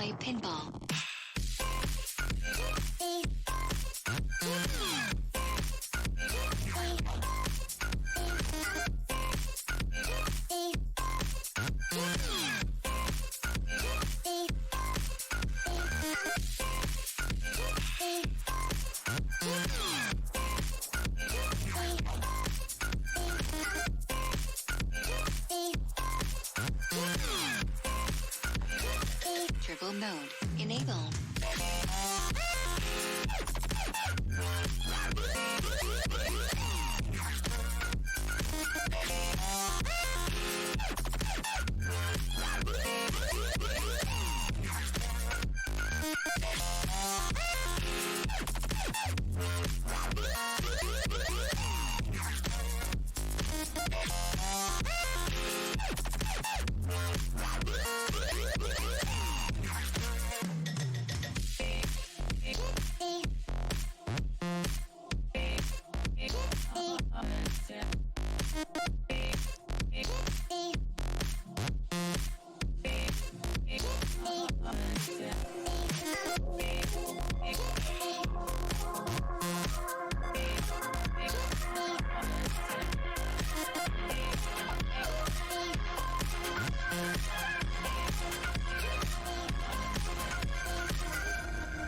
play pinball. Turbo mode enabled.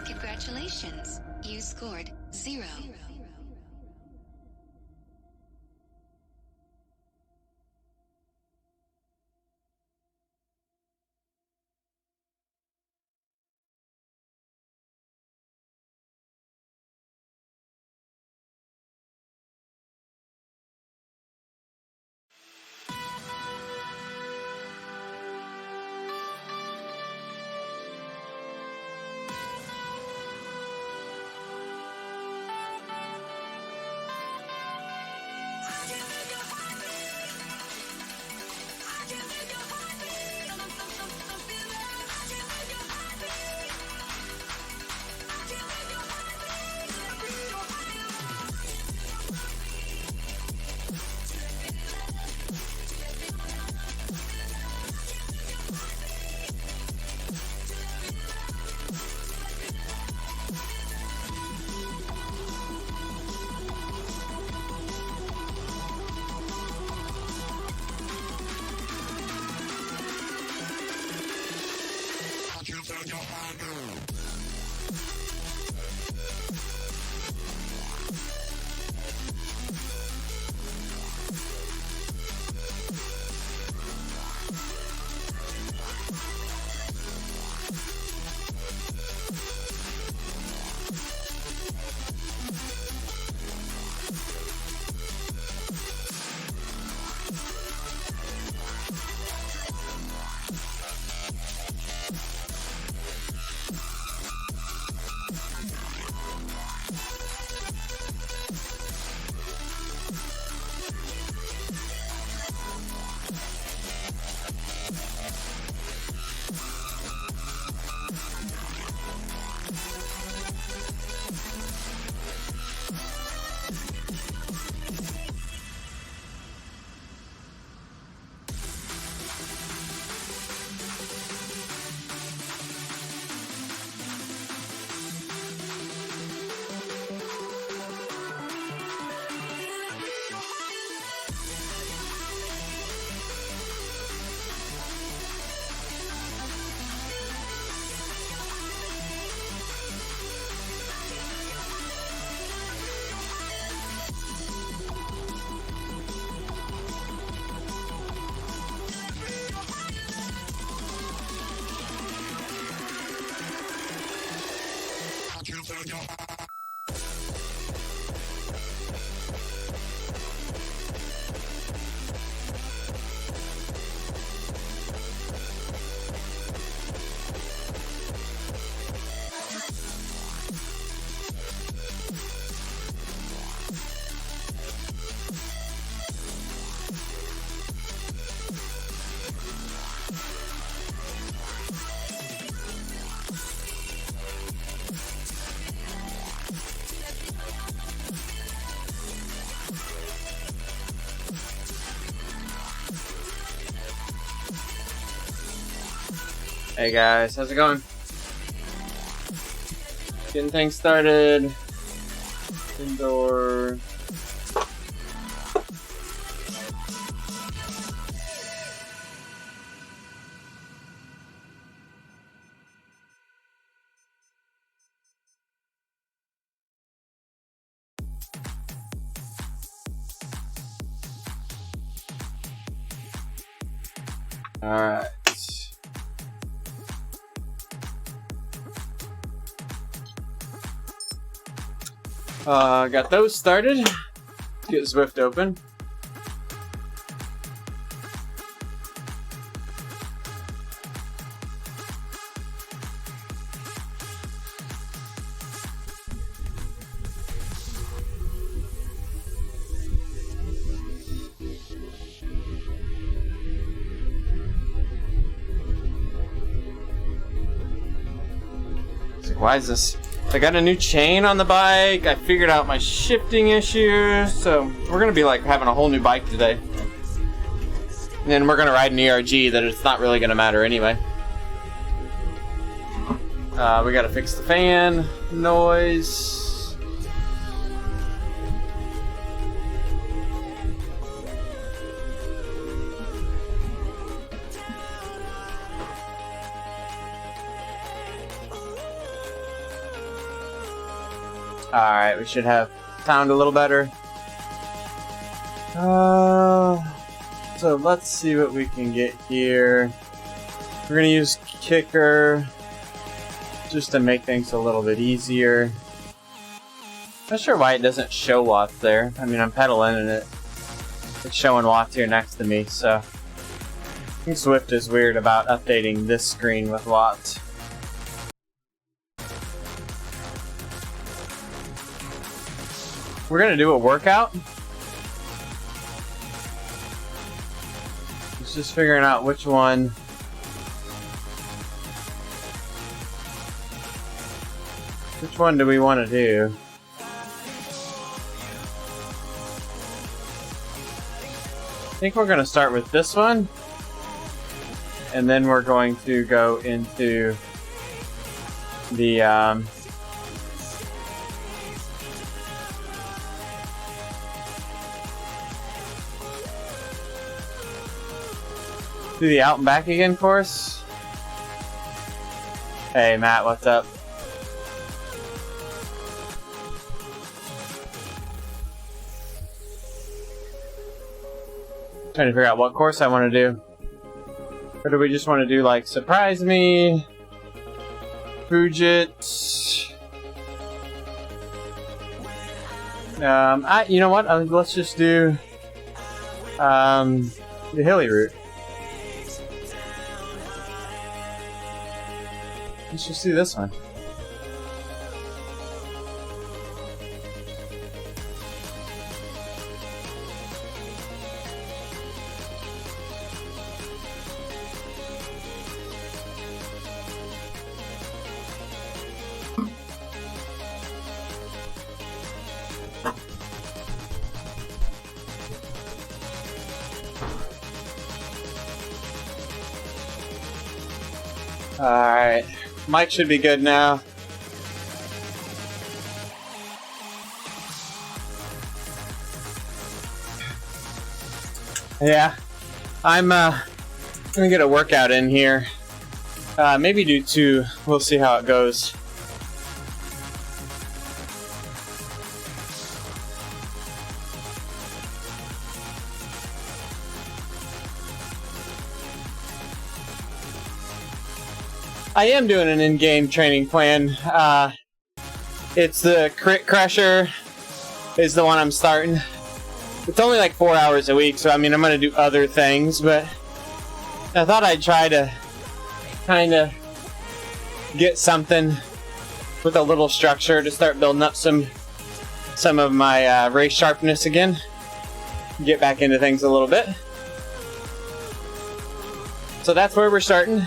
Congratulations, you scored 0. Hey guys, how's it going? Getting things started. Indoor. All right. Got those started. Let's get Zwift open. Why is this? I got a new chain on the bike. I figured out my shifting issue. So we're going to be like having a whole new bike today. And then we're going to ride an ERG that it's not really going to matter anyway. We got to fix the fan, noise. Alright, we should have sound a little better. So let's see what we can get here. We're gonna use Kicker just to make things a little bit easier. Not sure why it doesn't show watts there. I mean, I'm pedaling and it's showing watts here next to me, so I think Zwift is weird about updating this screen with watts. We're gonna do a workout. It's just figuring out which one. Which one do we want to do? I think we're gonna start with this one, and then we're going to go into the do the out and back again course. Hey Matt, what's up? Trying to figure out what course I want to do. Or do we just want to do like Surprise Me, Fugit? You know what? Let's just do the hilly route. Let's just do this one. Alright. Mic should be good now. Yeah. I'm gonna get a workout in here. Maybe do 2. We'll see how it goes. I am doing an in-game training plan. It's the Crit Crusher is the one I'm starting. It's only like 4 hours a week, so I mean I'm gonna do other things, but I thought I'd try to kind of get something with a little structure to start building up some of my race sharpness again. Get back into things a little bit. So that's where we're starting.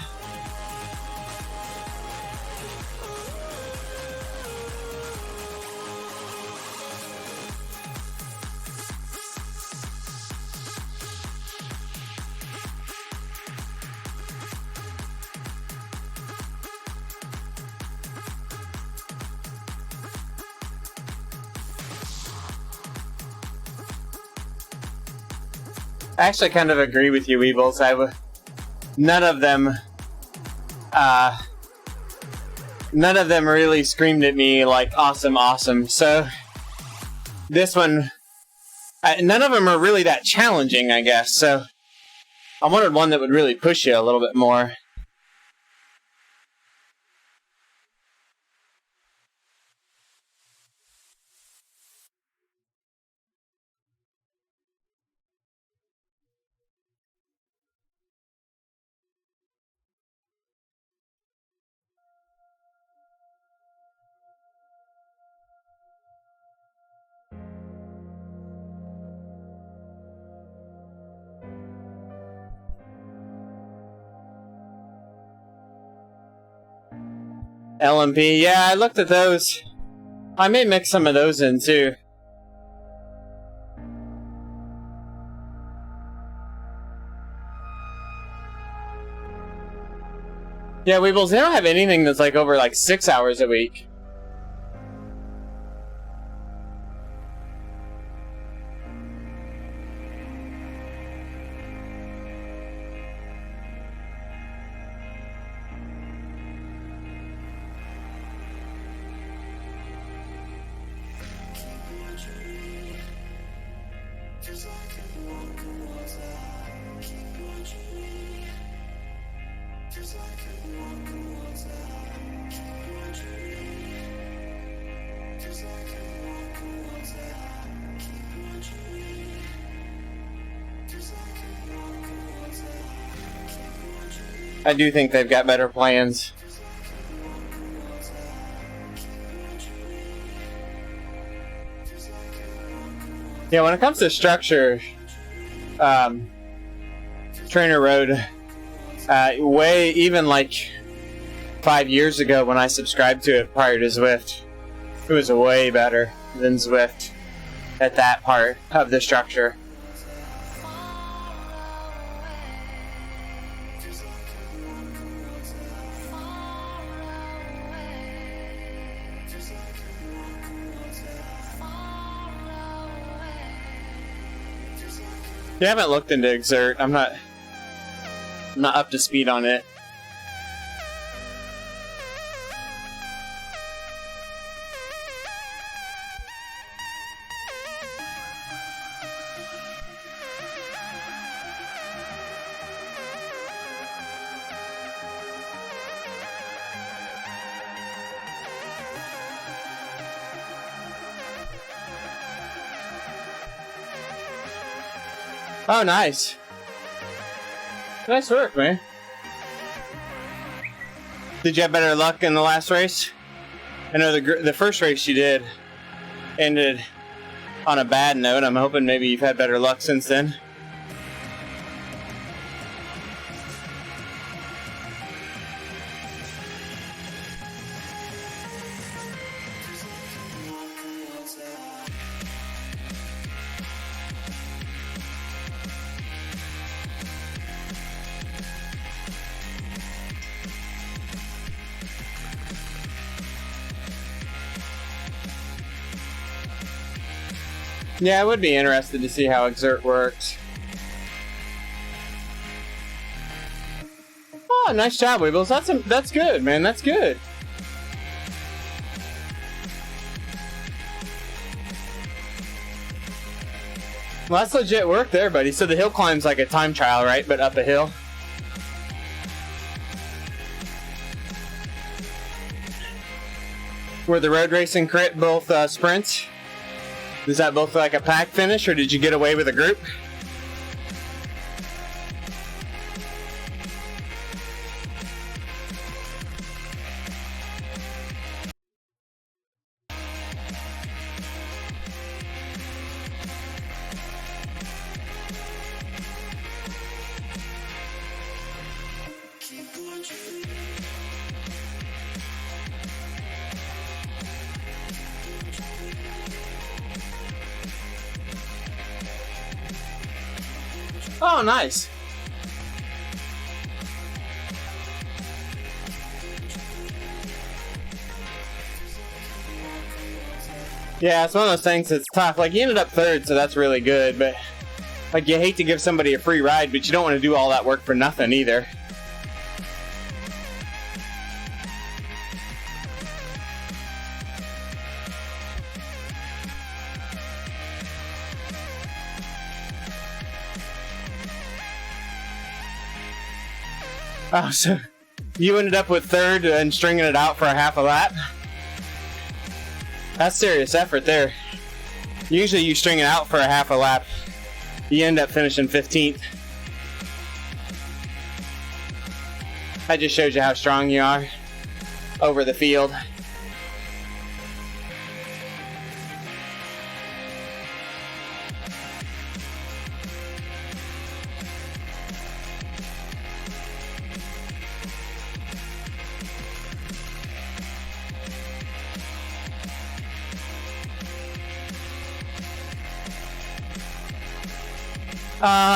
I actually kind of agree with you, Weebles. None of them really screamed at me like awesome. So this one, none of them are really that challenging, I guess. So I wanted one that would really push you a little bit more. LMP, yeah, I looked at those. I may mix some of those in too. Yeah, Weebles, they don't have anything that's like over like 6 hours a week. I do think they've got better plans. Yeah, when it comes to structure, Trainer Road, even like 5 years ago when I subscribed to it prior to Zwift, it was way better than Zwift at that part of the structure. Yeah, I haven't looked into Exert. I'm not up to speed on it. Oh, nice. Nice work, man. Did you have better luck in the last race? I know the first race you did ended on a bad note. I'm hoping maybe you've had better luck since then. Yeah, I would be interested to see how Exert works. Oh, nice job, Weebles. That's good, man. That's good. Well, that's legit work there, buddy. So the hill climb's like a time trial, right? But up a hill. Were the road racing crit both sprints? Is that both like a pack finish, or did you get away with a group? Oh, nice. Yeah, it's one of those things that's tough. Like, you ended up third, so that's really good, but Like, you hate to give somebody a free ride, but you don't want to do all that work for nothing either. Oh, so you ended up with third and stringing it out for a half a lap? That's serious effort there. Usually you string it out for a half a lap, you end up finishing 15th. That just shows you how strong you are over the field.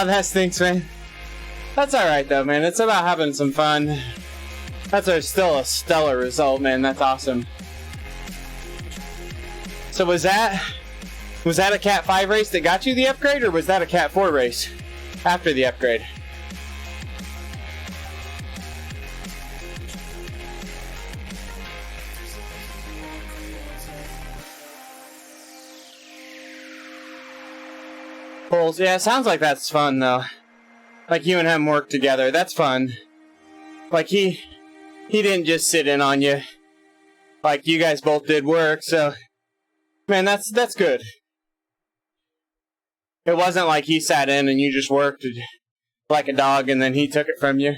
That stinks, man. That's alright though, man. It's about having some fun. That's still a stellar result, man. That's awesome. So was that a Cat 5 race that got you the upgrade, or was that a Cat 4 race after the upgrade? Bulls. Yeah, it sounds like that's fun though. Like you and him work together. That's fun. Like he didn't just sit in on you. Like you guys both did work, so man, that's good. It wasn't like he sat in and you just worked like a dog and then he took it from you.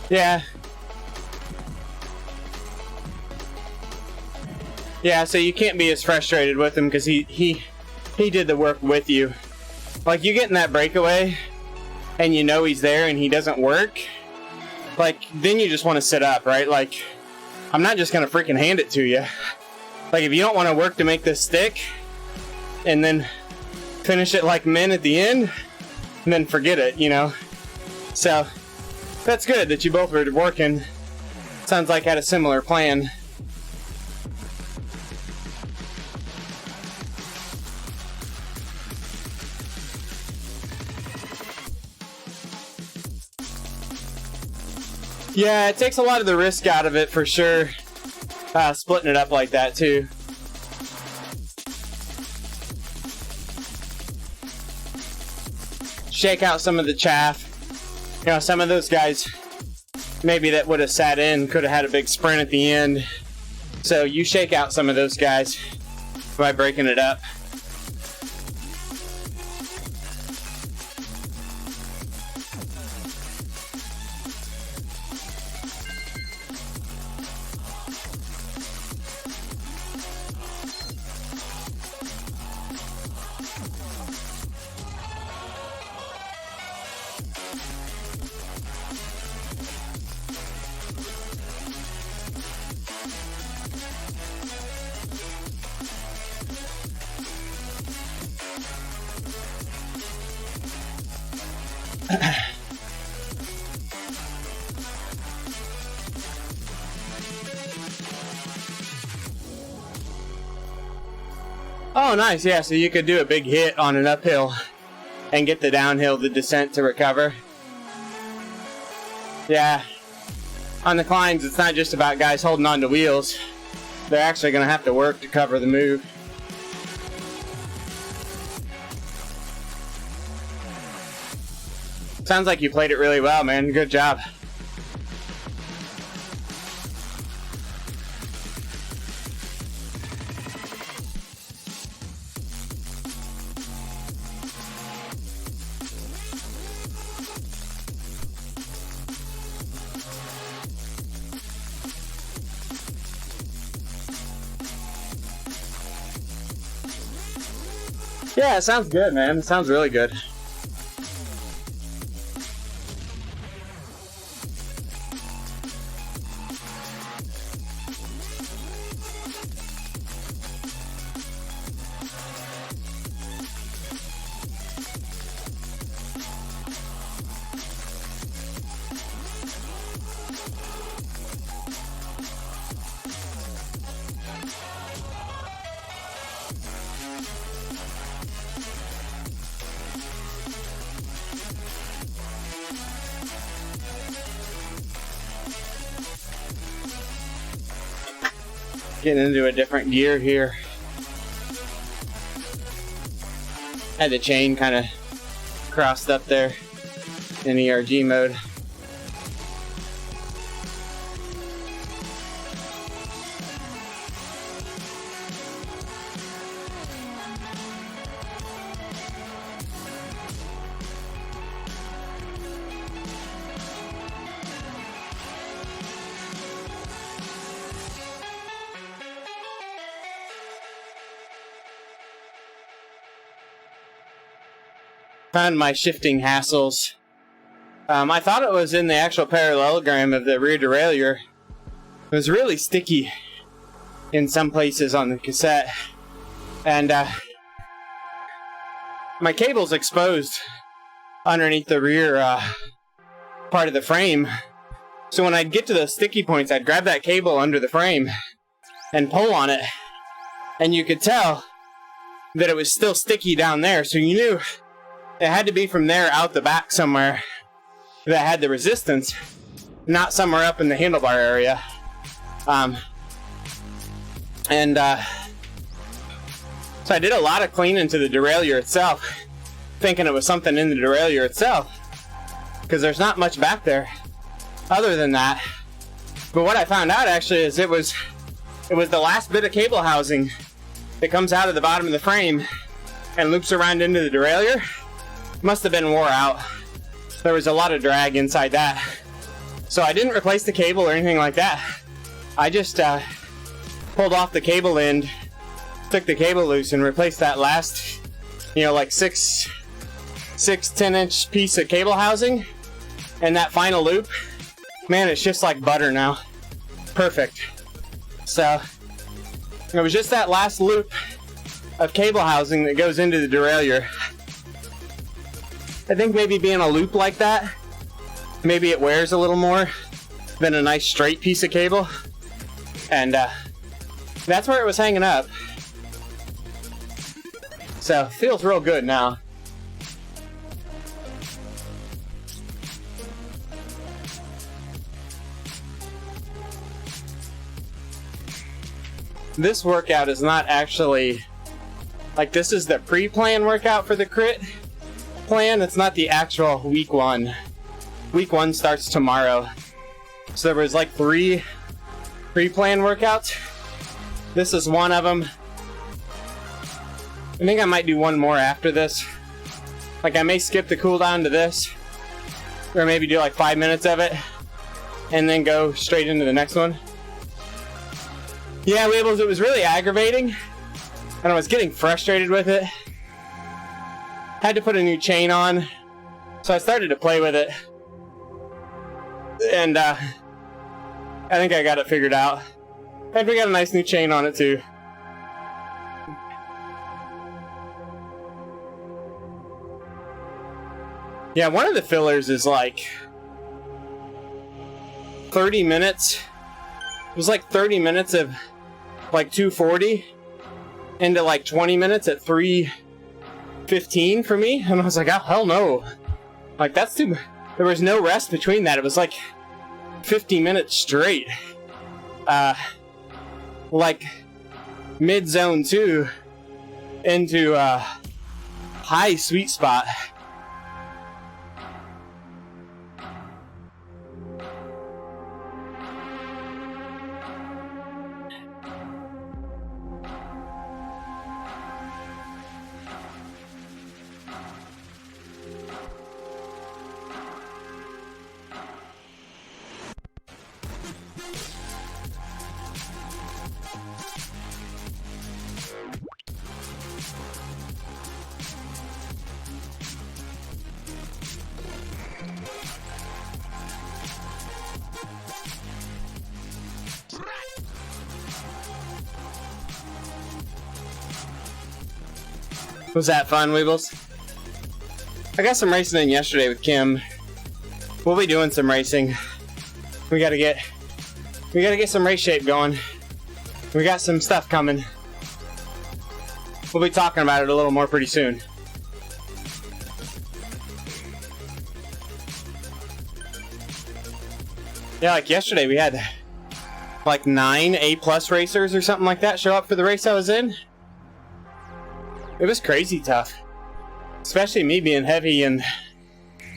Yeah. Yeah, so you can't be as frustrated with him because he did the work with you. Like, you get in that breakaway and you know he's there and he doesn't work. Like, then you just want to sit up, right? Like, I'm not just going to freaking hand it to you. Like, if you don't want to work to make this stick and then finish it like men at the end, then forget it, you know? So that's good that you both were working. Sounds like had a similar plan. Yeah, it takes a lot of the risk out of it for sure. Splitting it up like that too. Shake out some of the chaff. You know, some of those guys, maybe that would have sat in, could have had a big sprint at the end. So you shake out some of those guys by breaking it up. Oh, nice. Yeah, so you could do a big hit on an uphill and get the downhill, the descent to recover. Yeah. On the climbs, it's not just about guys holding on to wheels. They're actually going to have to work to cover the move. Sounds like you played it really well, man. Good job. Yeah, it sounds good, man. It sounds really good. Getting into a different gear here. Had the chain kind of crossed up there in ERG mode. Found my shifting hassles. I thought it was in the actual parallelogram of the rear derailleur. It was really sticky in some places on the cassette. And my cable's exposed underneath the rear part of the frame. So when I'd get to those sticky points, I'd grab that cable under the frame and pull on it. And you could tell that it was still sticky down there. So you knew it had to be from there out the back somewhere that had the resistance, not somewhere up in the handlebar area. So I did a lot of cleaning to the derailleur itself, thinking it was something in the derailleur itself, because there's not much back there other than that. But what I found out actually is it was the last bit of cable housing that comes out of the bottom of the frame and loops around into the derailleur. Must have been wore out. There was a lot of drag inside that. So I didn't replace the cable or anything like that. I just pulled off the cable end, took the cable loose, and replaced that last, like 10-inch piece of cable housing. And that final loop, man, it shifts like butter now. Perfect. So it was just that last loop of cable housing that goes into the derailleur. I think maybe being a loop like that, maybe it wears a little more than a nice straight piece of cable. And that's where it was hanging up. So, feels real good now. This workout is not actually, this is the pre-plan workout for the crit plan. It's not the actual week one. Week one starts tomorrow. So there was 3 pre-plan workouts. This is one of them. I think I might do one more after this. I may skip the cooldown to this, or maybe do 5 minutes of it and then go straight into the next one. Yeah, Weebles, it was really aggravating and I was getting frustrated with it. Had to put a new chain on, so I started to play with it, and I think I got it figured out. And we got a nice new chain on it too. Yeah, one of the fillers is 30 minutes. It was 30 minutes of 240 into 20 minutes at 3:15 for me, and I was like, oh hell no, that's too. There was no rest between that. It was 50 minutes straight, mid zone 2 into high sweet spot. Was that fun, Weebles? I got some racing in yesterday with Kim. We'll be doing some racing. We gotta get some race shape going. We got some stuff coming. We'll be talking about it a little more pretty soon. Yeah, yesterday we had like 9 A+ racers or something like that show up for the race I was in. It was crazy tough. Especially me being heavy and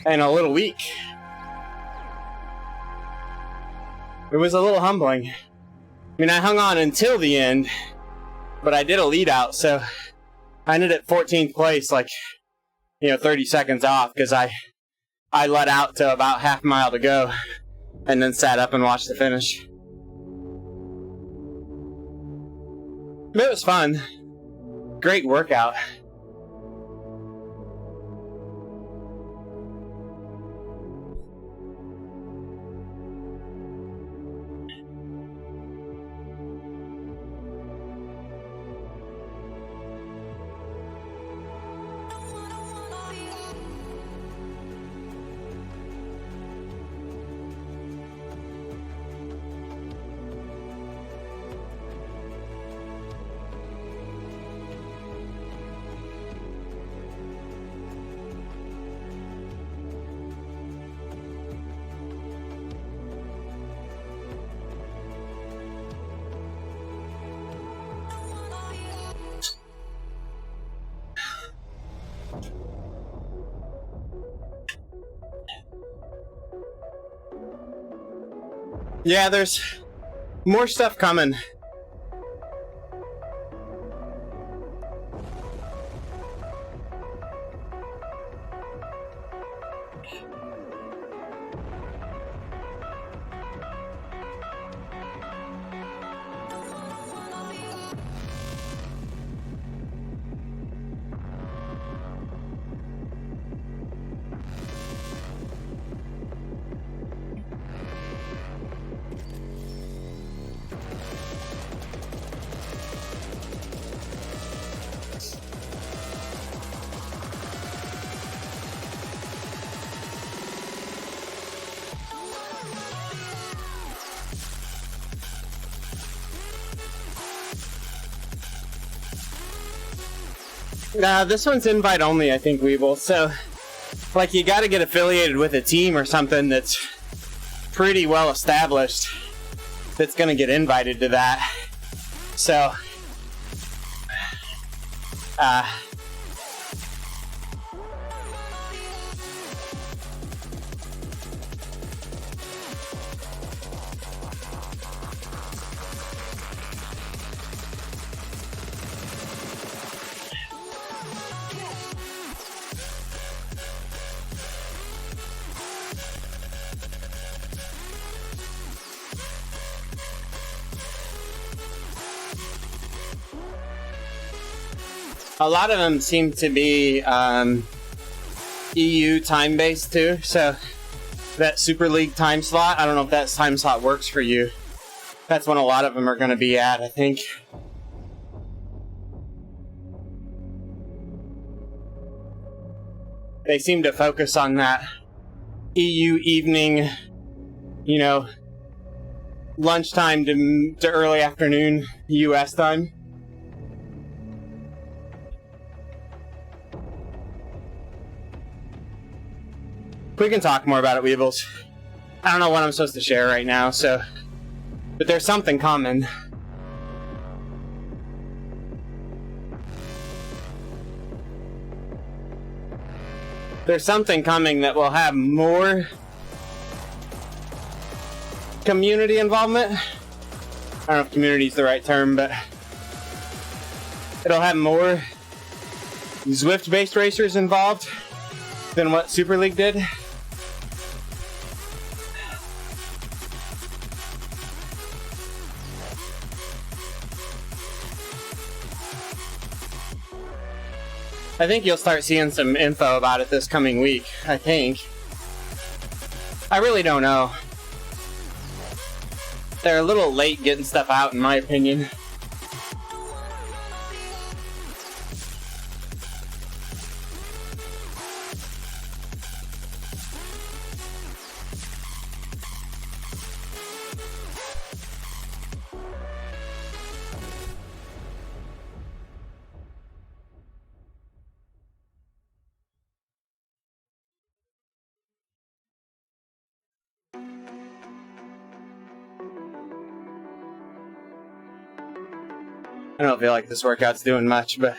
a little weak. It was a little humbling. I mean, I hung on until the end, but I did a lead out, so I ended at 14th place, like, 30 seconds off, because I let out to about half a mile to go, and then sat up and watched the finish. But it was fun. Great workout. Yeah, there's more stuff coming. This one's invite only, I think, Weeble. So, like, you gotta get affiliated with a team or something that's pretty well established that's gonna get invited to that. So, a lot of them seem to be EU time-based too, so that Super League time slot, I don't know if that time slot works for you. That's when a lot of them are going to be at, I think. They seem to focus on that EU evening, lunchtime to early afternoon US time. We can talk more about it, Weebles. I don't know what I'm supposed to share right now, but there's something coming. There's something coming that will have more community involvement. I don't know if community is the right term, but it'll have more Zwift-based racers involved than what Super League did. I think you'll start seeing some info about it this coming week, I think. I really don't know. They're a little late getting stuff out, in my opinion. I don't feel like this workout's doing much, but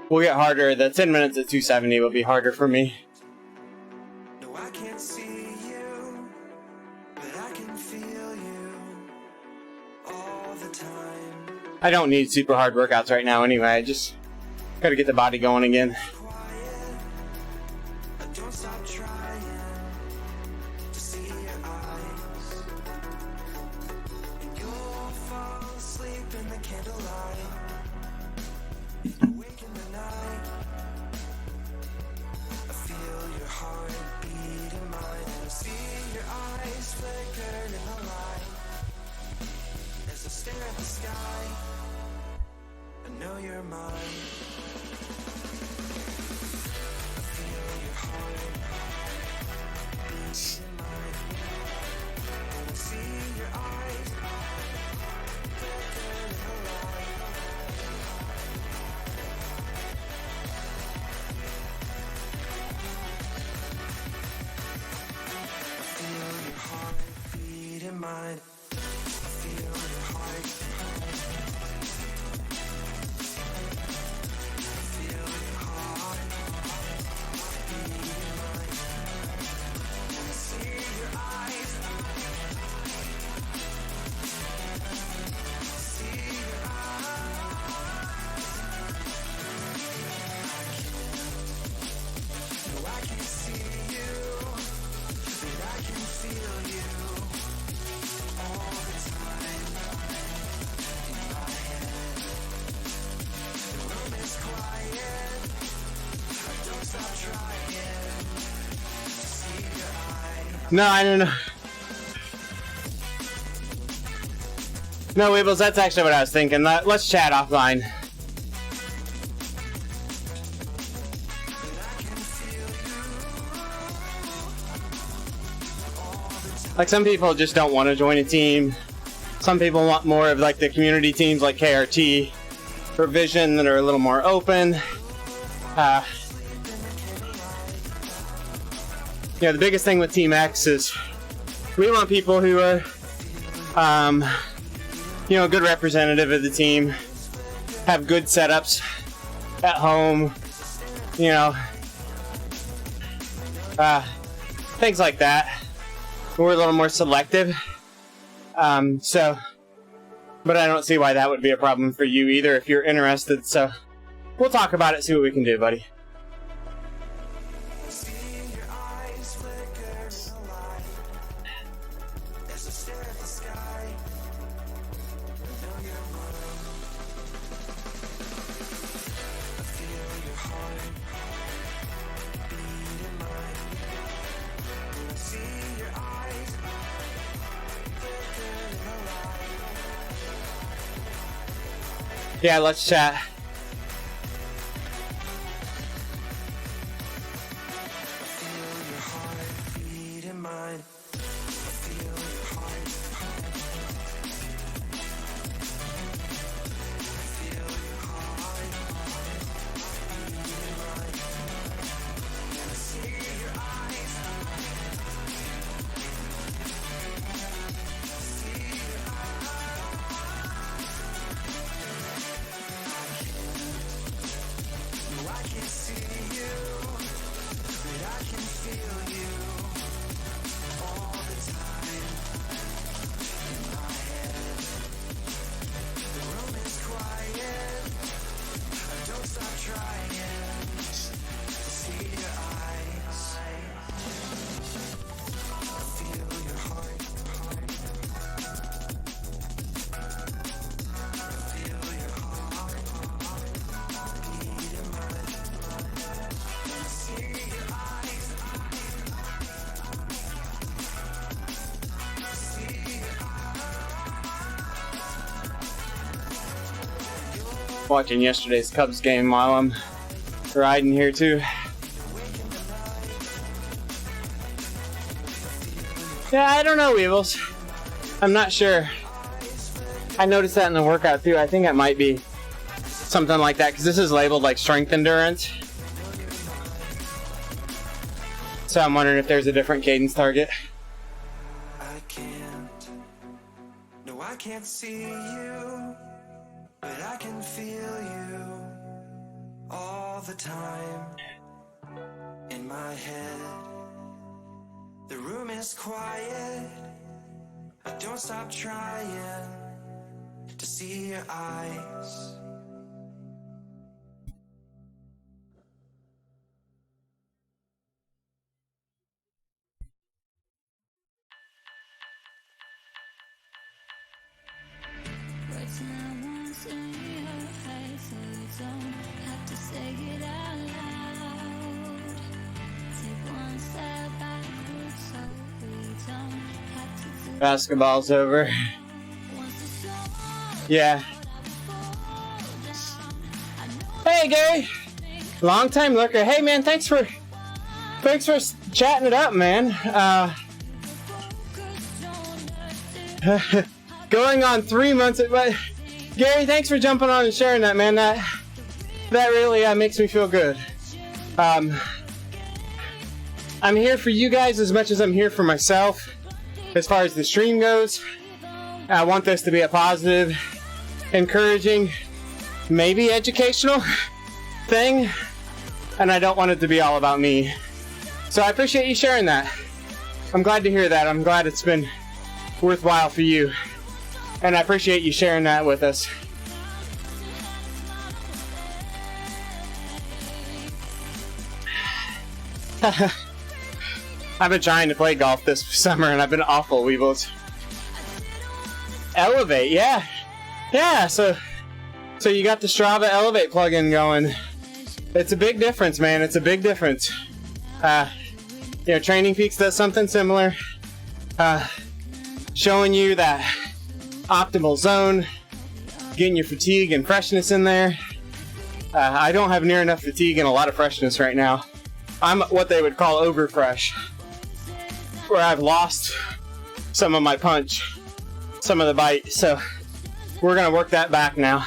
we'll get harder. The 10 minutes at 270 will be harder for me. No, I can't see you, but I can feel you all the time. I don't need super hard workouts right now anyway. I just gotta get the body going again. Quiet, but don't stop trying to see your eyes. And you'll fall asleep in the candlelight. Awake in the night. I feel your heart beat in mine. And I see your eyes flicker in the light. As I stare at the sky, I know you're mine. I feel your heart beat in mine. And I see your eyes flicker in the light. I feel your heart beat in mine. I feel your heart. I feel your heart beat in mine. And I see your eyes. See your eyes. No, I can't see you, but I can feel you all the time in my head. The room is quiet. I don't stop trying to see your eyes. No, I don't know. No, Weebles, that's actually what I was thinking. Let's chat offline. Like, some people just don't want to join a team. Some people want more of like the community teams like KRT or Vision that are a little more open. The biggest thing with Team X is we want people who are, a good representative of the team, have good setups at home, things like that. We're a little more selective. But I don't see why that would be a problem for you either if you're interested. So we'll talk about it, see what we can do, buddy. See your eyes flicker in the light. As I stare at the sky, I know you're mine. I feel your heart beat in mine. And I see your eyes flicker in the light. Yeah, let's chat. I feel your heart beat in mine. I feel your heart. I feel your heart beat in mine. And I see your eyes. See your eyes. No, I can't see you, but I can feel you all the time in my head. The room is quiet. I don't stop trying to see your eyes. I feel your heart. I feel your heart beat in mine. And I see your eyes. See your Watching yesterday's Cubs game while I'm riding here too. Yeah, I don't know, Weevils. I'm not sure. I noticed that in the workout too. I think it might be something like that because this is labeled like strength endurance. So I'm wondering if there's a different cadence target. I can't. No, I can't see you, but I can feel you all the time in my head. The room is quiet, I don't stop trying to see your eyes. Words not once in your head, so you don't have to say it out loud. Take one step backwards, so we don't have to do Basketball's over. once the song. Yeah. Hey, Gary. Long time looker. Hey, man. Thanks for chatting it up, man. Going on 3 months. But Gary, thanks for jumping on and sharing that, man. That really makes me feel good. I'm here for you guys as much as I'm here for myself. As far as the stream goes, I want this to be a positive, encouraging, maybe educational thing, and I don't want it to be all about me. So I appreciate you sharing that. I'm glad to hear that. I'm glad it's been worthwhile for you, and I appreciate you sharing that with us. I've been trying to play golf this summer, and I've been awful, Weebles. Elevate, yeah. Yeah, so you got the Strava Elevate plugin going. It's a big difference, man. It's a big difference. Training Peaks does something similar. Showing you that optimal zone, getting your fatigue and freshness in there. I don't have near enough fatigue and a lot of freshness right now. I'm what they would call over fresh, where I've lost some of my punch, some of the bite. So we're gonna work that back now.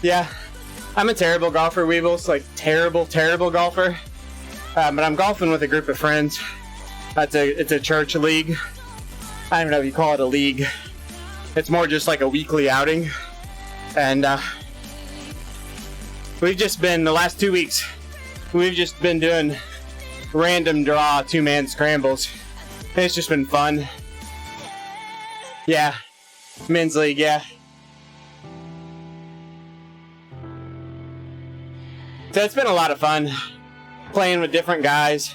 Yeah, I'm a terrible golfer, Weebles. Like terrible golfer. But I'm golfing with a group of friends. It's a church league. I don't know if you call it a league. It's more just like a weekly outing. And we've just been, the last 2 weeks, we've just been doing random draw 2-man scrambles. It's just been fun. Yeah, men's league, yeah. So it's been a lot of fun playing with different guys,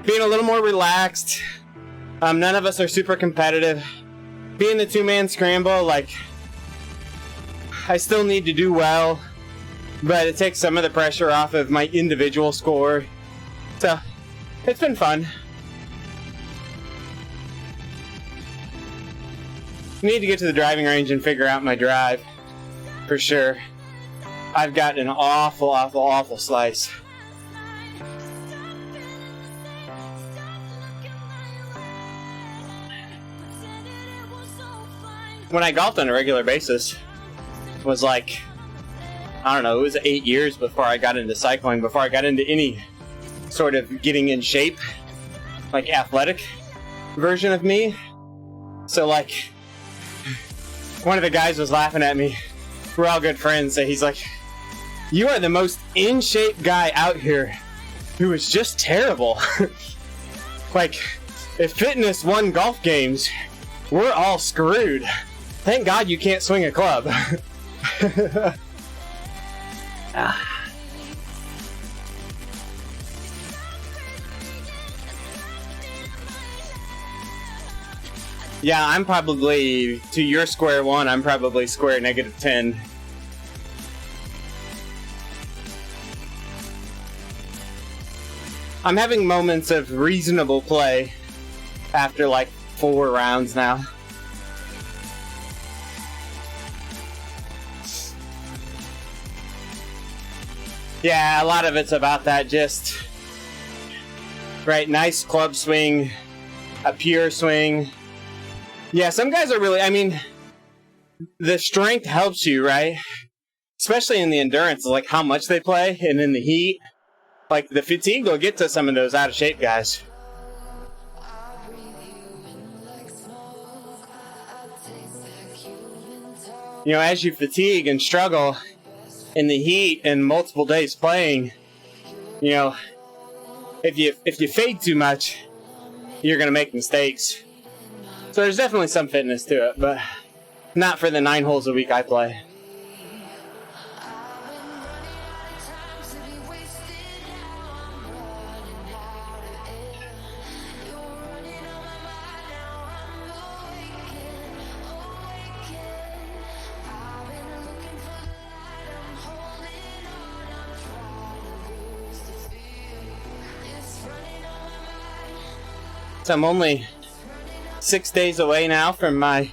being a little more relaxed. None of us are super competitive. Being the 2-man scramble, like, I still need to do well, but it takes some of the pressure off of my individual score. So it's been fun. Need to get to the driving range and figure out my drive, for sure. I've gotten an awful slice. When I golfed on a regular basis, was like, I don't know, it was 8 years before I got into cycling, before I got into any sort of getting in shape, like athletic version of me. So like, one of the guys was laughing at me. We're all good friends, so he's like, "You are the most in shape guy out here who is just terrible." Like, if fitness won golf games, we're all screwed. Thank God you can't swing a club. Yeah, I'm probably, to your square one, I'm probably square -10. I'm having moments of reasonable play after like 4 rounds now. Yeah, a lot of it's about that, just right, nice club swing, a pure swing. Yeah, some guys are really, I mean, the strength helps you, right? Especially in the endurance, like how much they play, and in the heat. Like, the fatigue will get to some of those out-of-shape guys. you know, as you fatigue and struggle in the heat and multiple days playing, you know, if you fade too much, you're gonna make mistakes. So there's definitely some fitness to it, but not for the 9 holes a week I play. So I'm only 6 days away now from my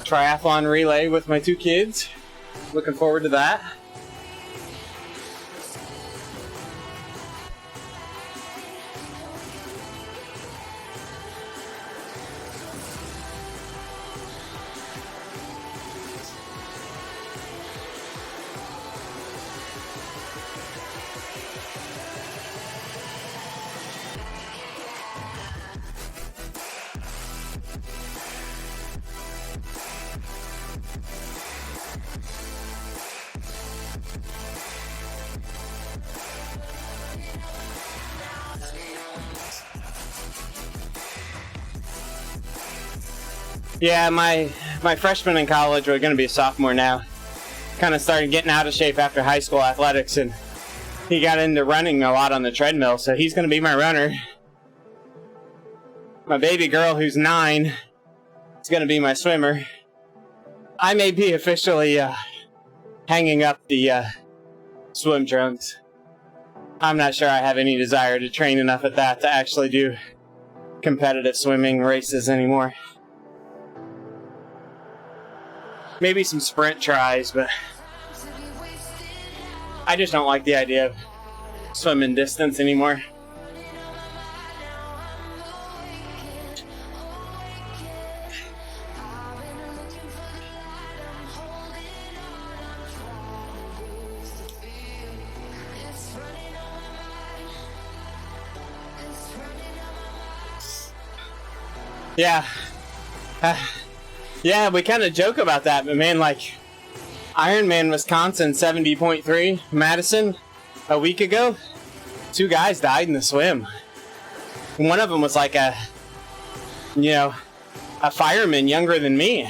triathlon relay with my 2 kids. Looking forward to that. Yeah, my freshman in college, we're going to be a sophomore now, kind of started getting out of shape after high school athletics, and he got into running a lot on the treadmill, so he's going to be my runner. My baby girl, who's 9, is going to be my swimmer. I may be officially hanging up the swim trunks. I'm not sure I have any desire to train enough at that to actually do competitive swimming races anymore. Maybe some sprint tries, but I just don't like the idea of swimming distance anymore. Yeah. Yeah, we kind of joke about that, but man, like, Ironman Wisconsin 70.3 Madison a week ago, 2 guys died in the swim. And one of them was like a fireman younger than me,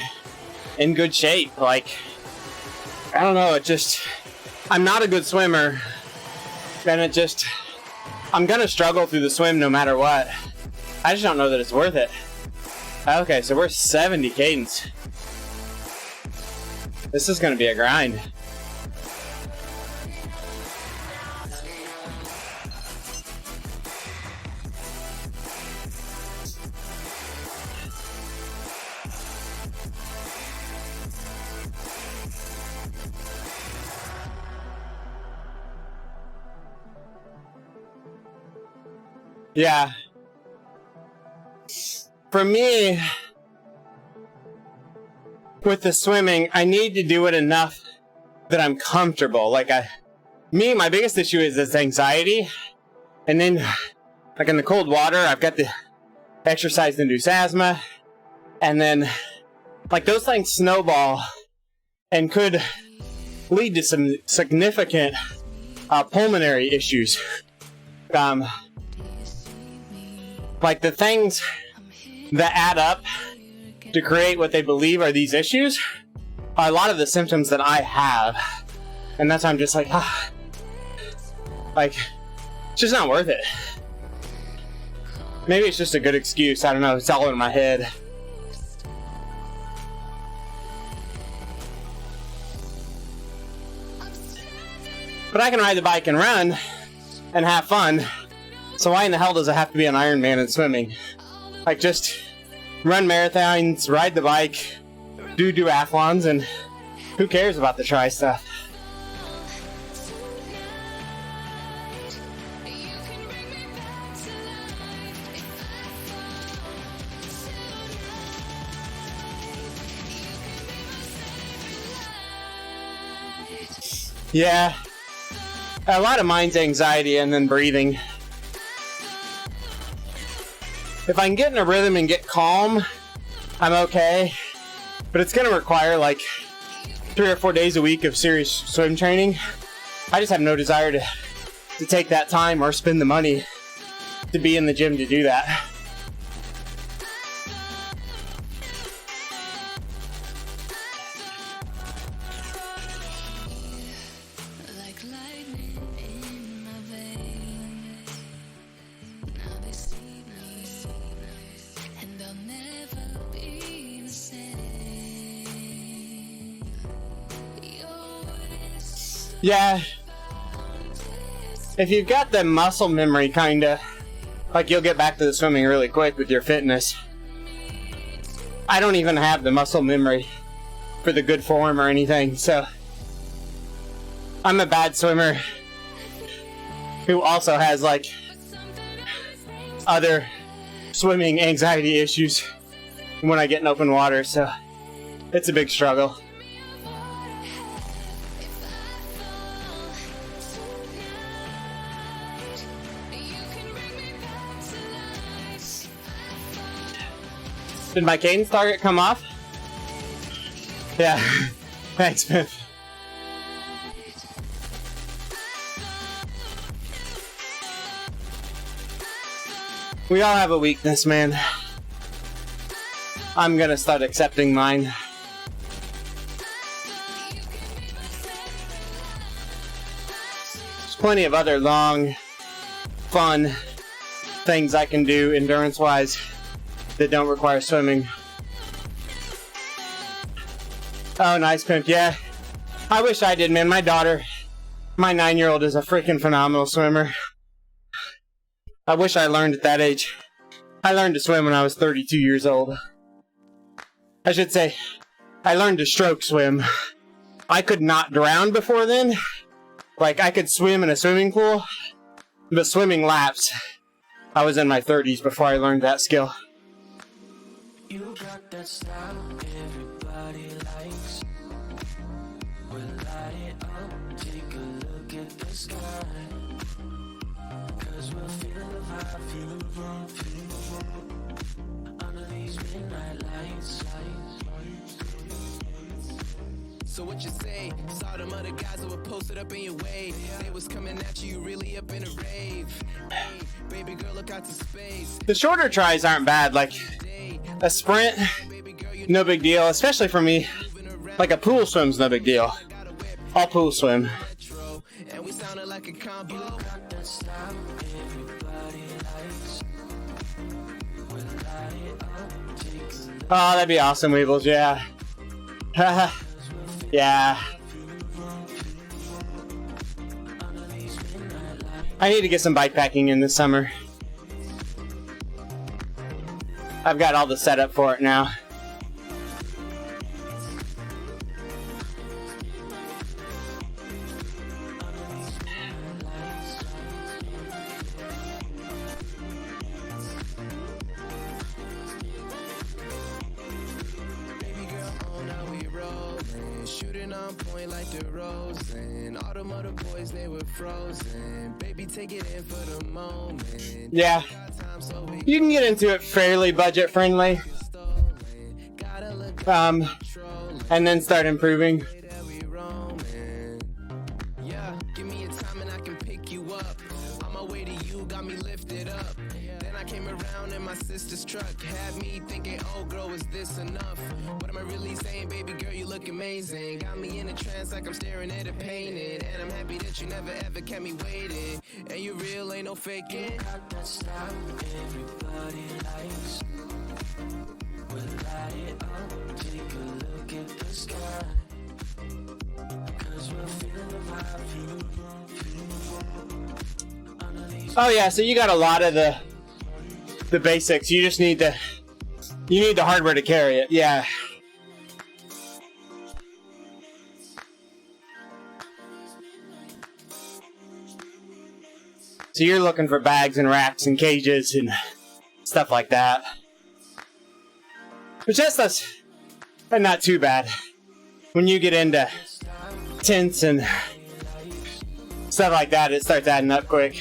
in good shape. Like, I don't know, I'm not a good swimmer, and I'm gonna struggle through the swim no matter what. I just don't know that it's worth it. Okay, so we're 70 cadence. This is gonna be a grind. Yeah. For me, with the swimming, I need to do it enough that I'm comfortable. Like, my biggest issue is this anxiety. And then, like in the cold water, I've got the exercise-induced asthma. And then, like, those things snowball and could lead to some significant pulmonary issues. Like, the things that add up to create what they believe are these issues are a lot of the symptoms that I have. And that's why I'm just like, like, it's just not worth it. Maybe it's just a good excuse. I don't know. It's all in my head. But I can ride the bike and run and have fun. So why in the hell does it have to be an Ironman and swimming? Like, just run marathons, ride the bike, do duathlons, and who cares about the tri stuff? Yeah, a lot of mine's anxiety and then breathing. If I can get in a rhythm and get calm, I'm okay. But it's going to require, like, 3 or 4 days a week of serious swim training. I just have no desire to take that time or spend the money to be in the gym to do that. Like lightning in my veins. Now they see me, and I'll never be the same. Yeah. If you've got the muscle memory, kinda, like you'll get back to the swimming really quick with your fitness. I don't even have the muscle memory for the good form or anything, so I'm a bad swimmer who also has like other swimming anxiety issues when I get in open water, so it's a big struggle. Did my cadence target come off? Yeah. Thanks, Pip. We all have a weakness, man. I'm gonna start accepting mine. There's plenty of other long, fun things I can do endurance-wise that don't require swimming. Oh, nice, Pimp. Yeah. I wish I did, man. My daughter, my 9-year-old, is a freaking phenomenal swimmer. I wish I learned at that age. I learned to swim when I was 32 years old. I should say, I learned to stroke swim. I could not drown before then. Like, I could swim in a swimming pool, but swimming laps, I was in my 30s before I learned that skill. You got that style everybody likes. We'll light it up, take a look at the sky. Cause we'll feel the vibe, feel the room, feel the room. Under these midnight lights. So what you say? Saw them other guys that were posted up in your way. They was coming at you, really up in a rave. Hey, baby girl, look out to space. The shorter tries aren't bad. Like a sprint, no big deal, especially for me. Like a pool swim's no big deal. I'll pool swim. And we sounded like a combo. Oh, that'd be awesome, Weebles, yeah. Yeah. I need to get some bikepacking in this summer. I've got all the setup for it now. Take it in for the moment. Yeah. You can get into it fairly budget friendly. And then start improving. Yeah, give me a time and I can pick you up. On my way to you, got me lifted up. Then I came around in my sister's truck. Had me thinking, oh girl, is this enough? What am I really saying, baby girl, you look amazing. Got me in a trance like I'm staring at a painting. And I'm happy that you never ever kept me waiting. And you real, ain't no faking. Got that style everybody likes. We'll light it up, take a look at the sky. Cause we're feeling the vibe, feeling the room, feeling the room. Oh yeah, so you got a lot of the basics. You just need the hardware to carry it. Yeah. So you're looking for bags and racks and cages and stuff like that. But that's not too bad. When you get into tents and stuff like that, it starts adding up quick.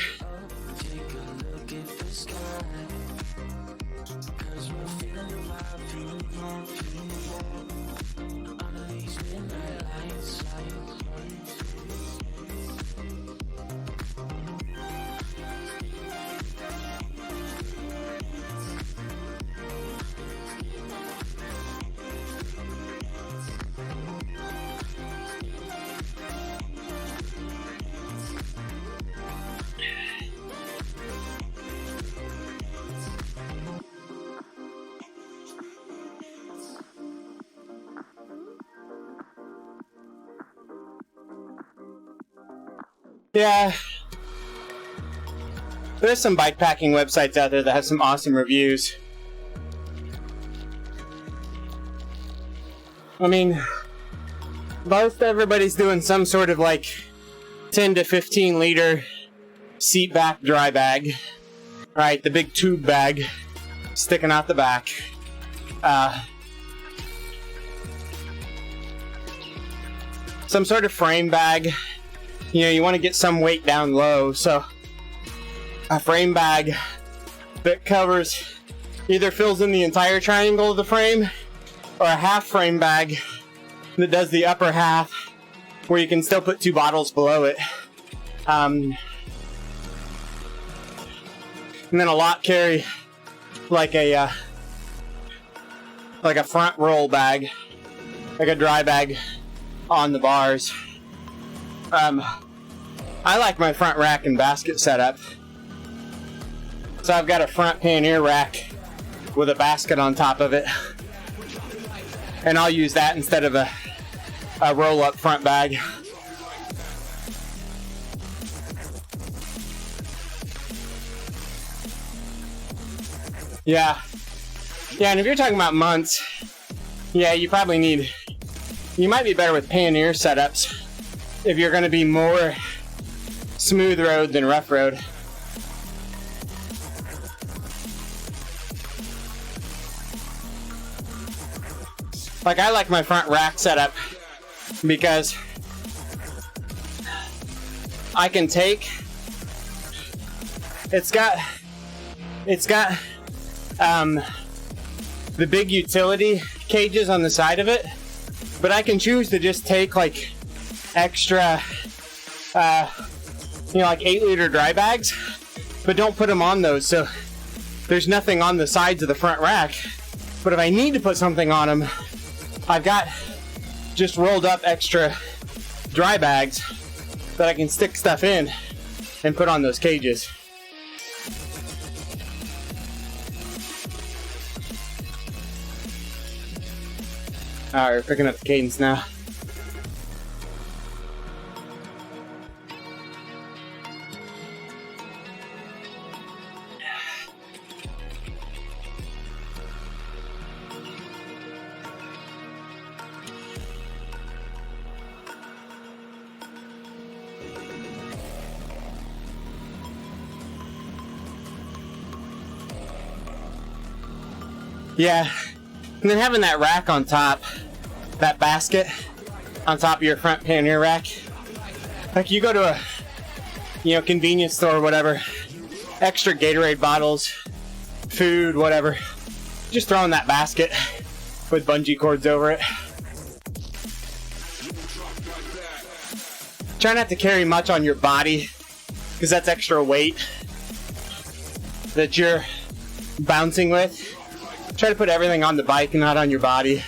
Yeah. There's some bikepacking websites out there that have some awesome reviews. I mean, most everybody's doing some sort of like 10 to 15 liter seat back dry bag. Right, the big tube bag sticking out the back. Some sort of frame bag. You know, you want to get some weight down low, so a frame bag that covers, either fills in the entire triangle of the frame, or a half frame bag that does the upper half, where you can still put 2 bottles below it. And then a lot carry like a front roll bag, like a dry bag on the bars. I like my front rack and basket setup. So I've got a front pannier rack with a basket on top of it. And I'll use that instead of a roll-up front bag. Yeah. Yeah, and if you're talking about months, yeah, you probably need... You might be better with pannier setups if you're going to be more smooth road than rough road. Like, I like my front rack setup because I can take... It's got the big utility cages on the side of it, but I can choose to just take like extra, like 8-liter dry bags, but don't put them on those, so there's nothing on the sides of the front rack. But if I need to put something on them, I've got just rolled up extra dry bags that I can stick stuff in and put on those cages. Alright, we're picking up the cadence now. Yeah, and then having that rack on top, that basket on top of your front pannier rack. Like, you go to a, convenience store or whatever, extra Gatorade bottles, food, whatever, just throw in that basket with bungee cords over it. Try not to carry much on your body, because that's extra weight that you're bouncing with. Try to put everything on the bike and not on your body.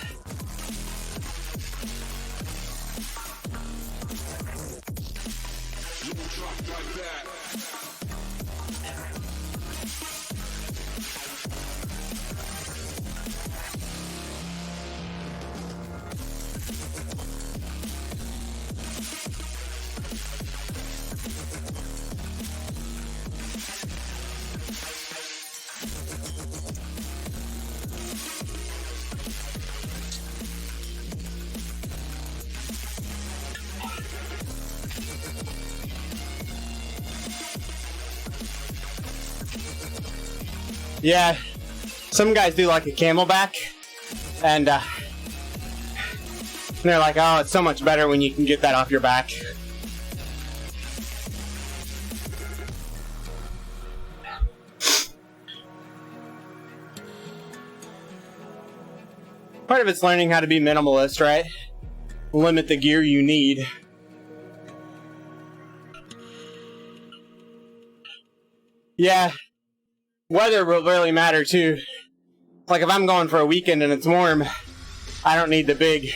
Yeah, some guys do like a Camelback, and they're like, oh, it's so much better when you can get that off your back. Part of it's learning how to be minimalist, right? Limit the gear you need. Yeah. Weather will really matter too. Like, if I'm going for a weekend and it's warm, I don't need the big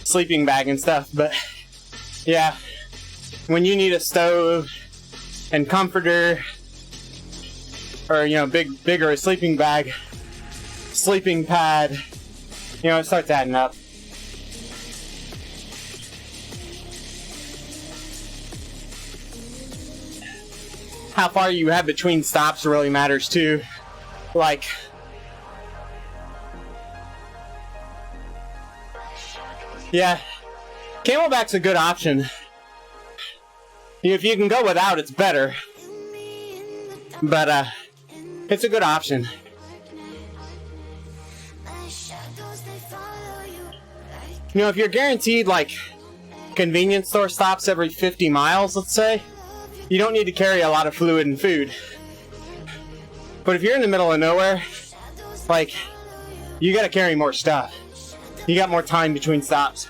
sleeping bag and stuff. But yeah, when you need a stove and comforter, or bigger a sleeping bag, sleeping pad, it starts adding up. how far you have between stops really matters too. Like, yeah, Camelback's a good option. If you can go without, it's better. But it's a good option. You know, if you're guaranteed like convenience store stops every 50 miles, let's say, you don't need to carry a lot of fluid and food. But if you're in the middle of nowhere, like, you gotta carry more stuff. You got more time between stops.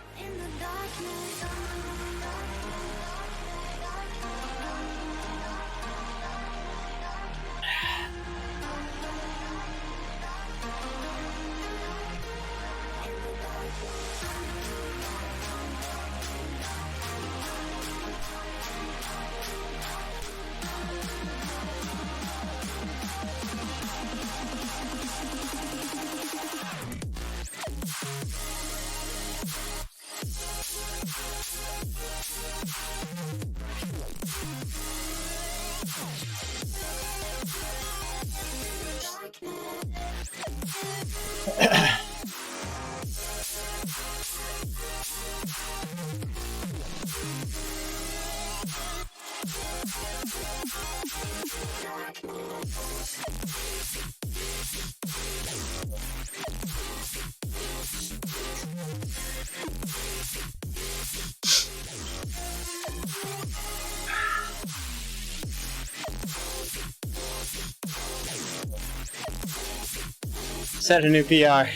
Set a new PR.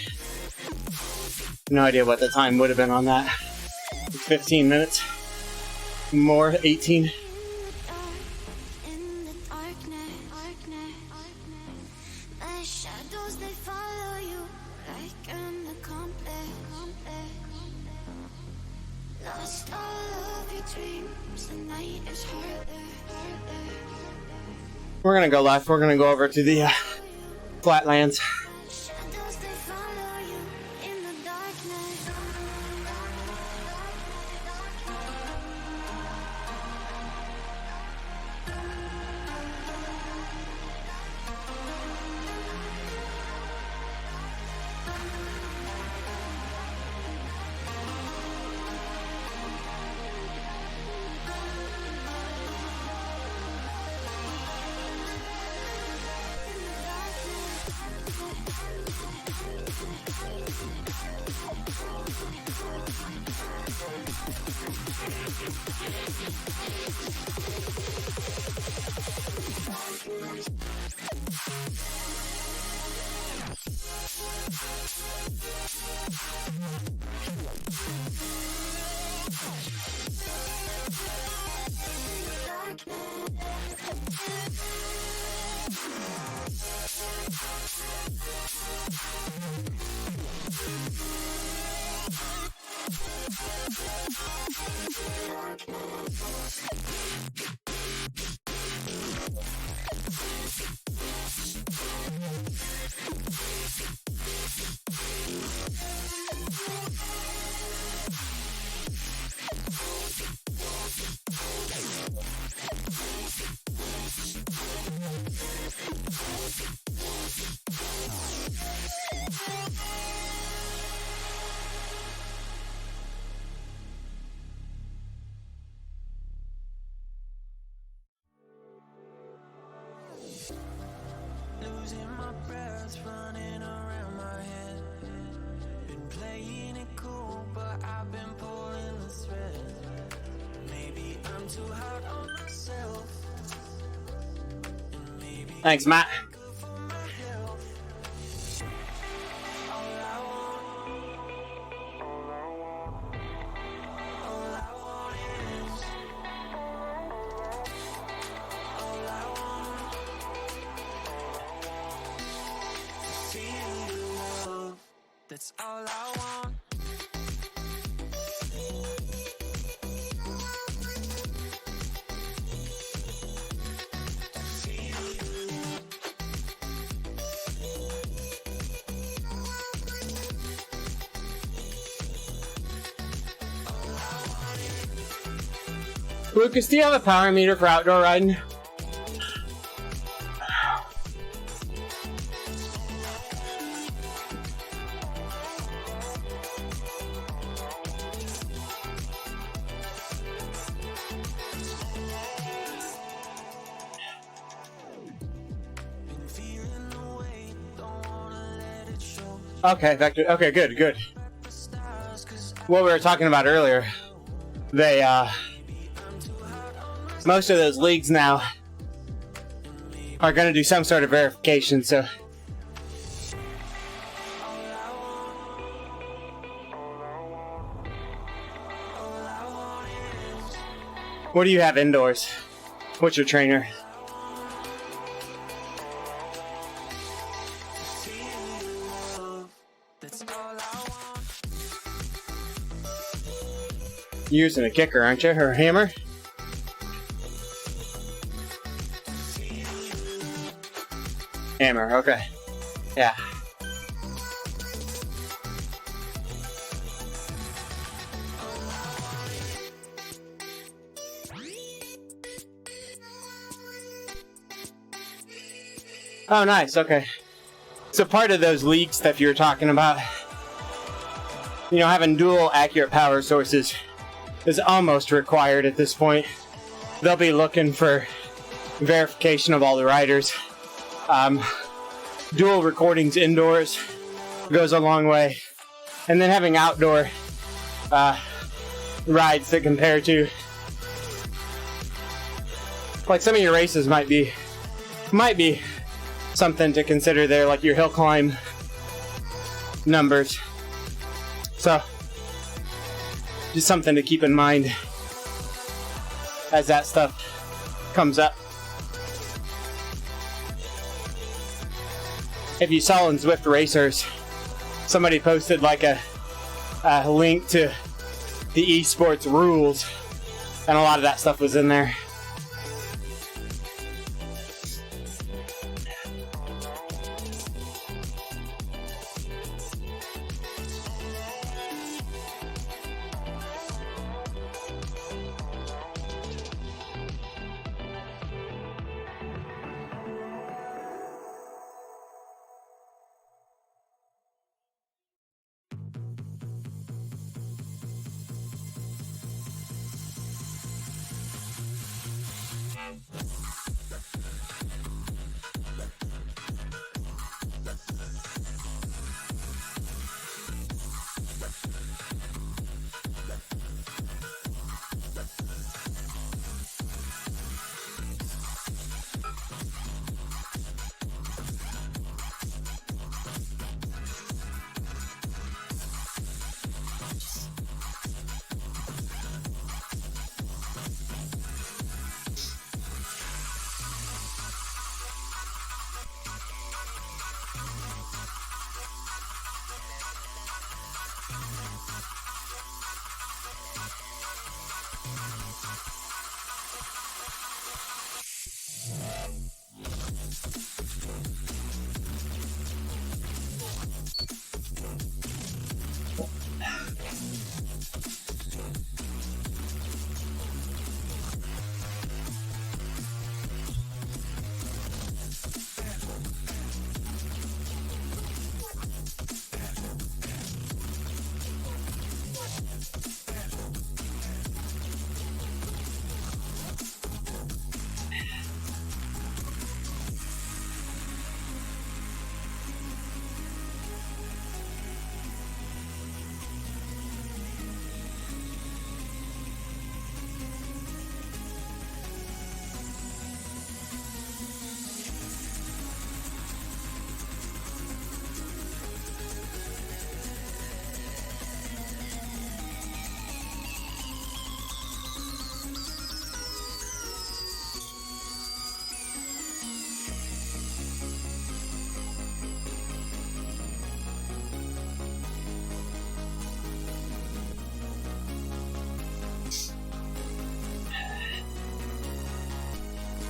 No idea what the time would have been on that. 15 minutes. More, 18. We're gonna go left. We're gonna go over to the flatlands. Losing my breath, running around my head. Been playing it cool, but I've been pulling the thread. Maybe I'm too hard on myself. And maybe Thanks, Matt. good for my health. All I want is feel your love. That's all I want. Lucas, do you have a power meter for outdoor riding? Okay, vector. Okay, good, good. What we were talking about earlier, they, most of those leagues now are going to do some sort of verification, so. What do you have indoors? What's your trainer? You're using a kicker, aren't you? Or a hammer? Hammer, okay. Yeah. Oh, nice, okay. So part of those league stuff you were talking about, you know, having dual accurate power sources is almost required at this point. They'll be looking for verification of all the riders. Dual recordings indoors goes a long way. And then having outdoor rides to compare to. Like some of your races might be something to consider there, like your hill climb numbers. So, just something to keep in mind as that stuff comes up. If you saw in Zwift Racers, somebody posted like a link to the esports rules, and a lot of that stuff was in there.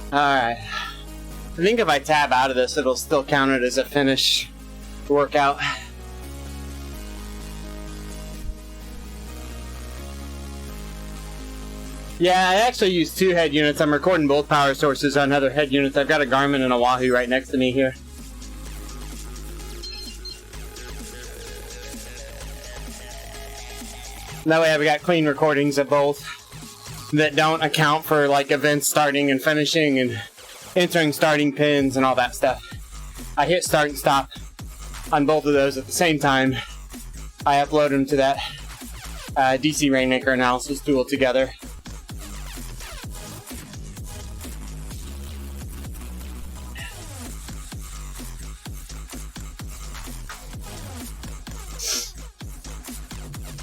Alright. I think if I tab out of this, it'll still count it as a finish workout. Yeah, I actually use two head units. I'm recording both power sources on other head units. I've got a Garmin and a Wahoo right next to me here. That way I've got clean recordings of both that don't account for like events starting and finishing and entering starting pins and all that stuff. I hit start and stop on both of those at the same time, I upload them to that DC Rainmaker analysis tool together.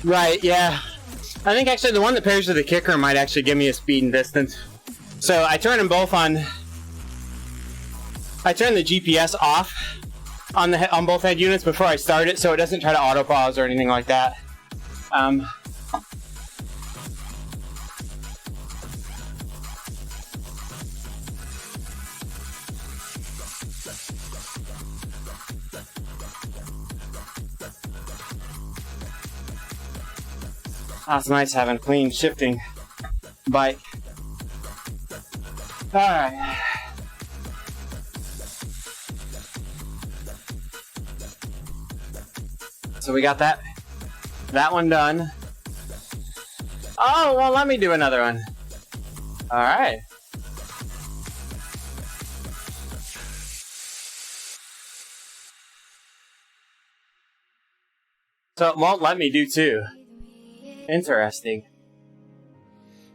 Right, yeah. I think actually the one that pairs with the kicker might actually give me a speed and distance. So I turn them both on. I turn the GPS off on both head units before I start it, so it doesn't try to auto pause or anything like that. It's nice having a clean shifting bike. Alright. So we got that one done. Oh, well, let me do another one. Alright. So it won't let me do two. Interesting.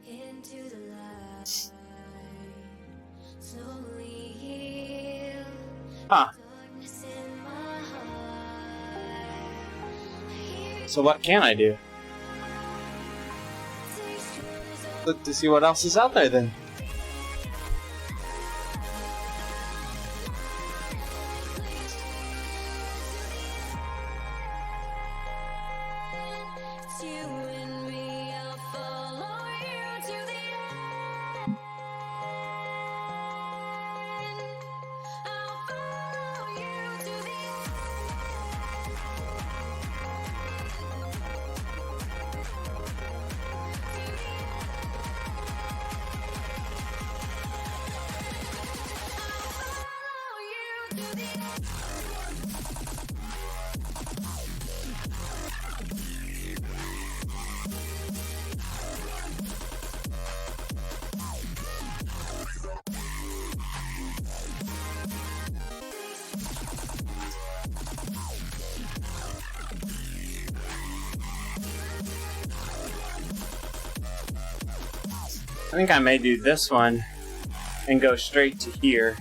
Into the light, slowly heal Huh. darkness in my heart. So what can I do? Look to see what else is out there then. It's you and me, I'll follow you to the end. I'll follow you to the I think I may do this one and go straight to here.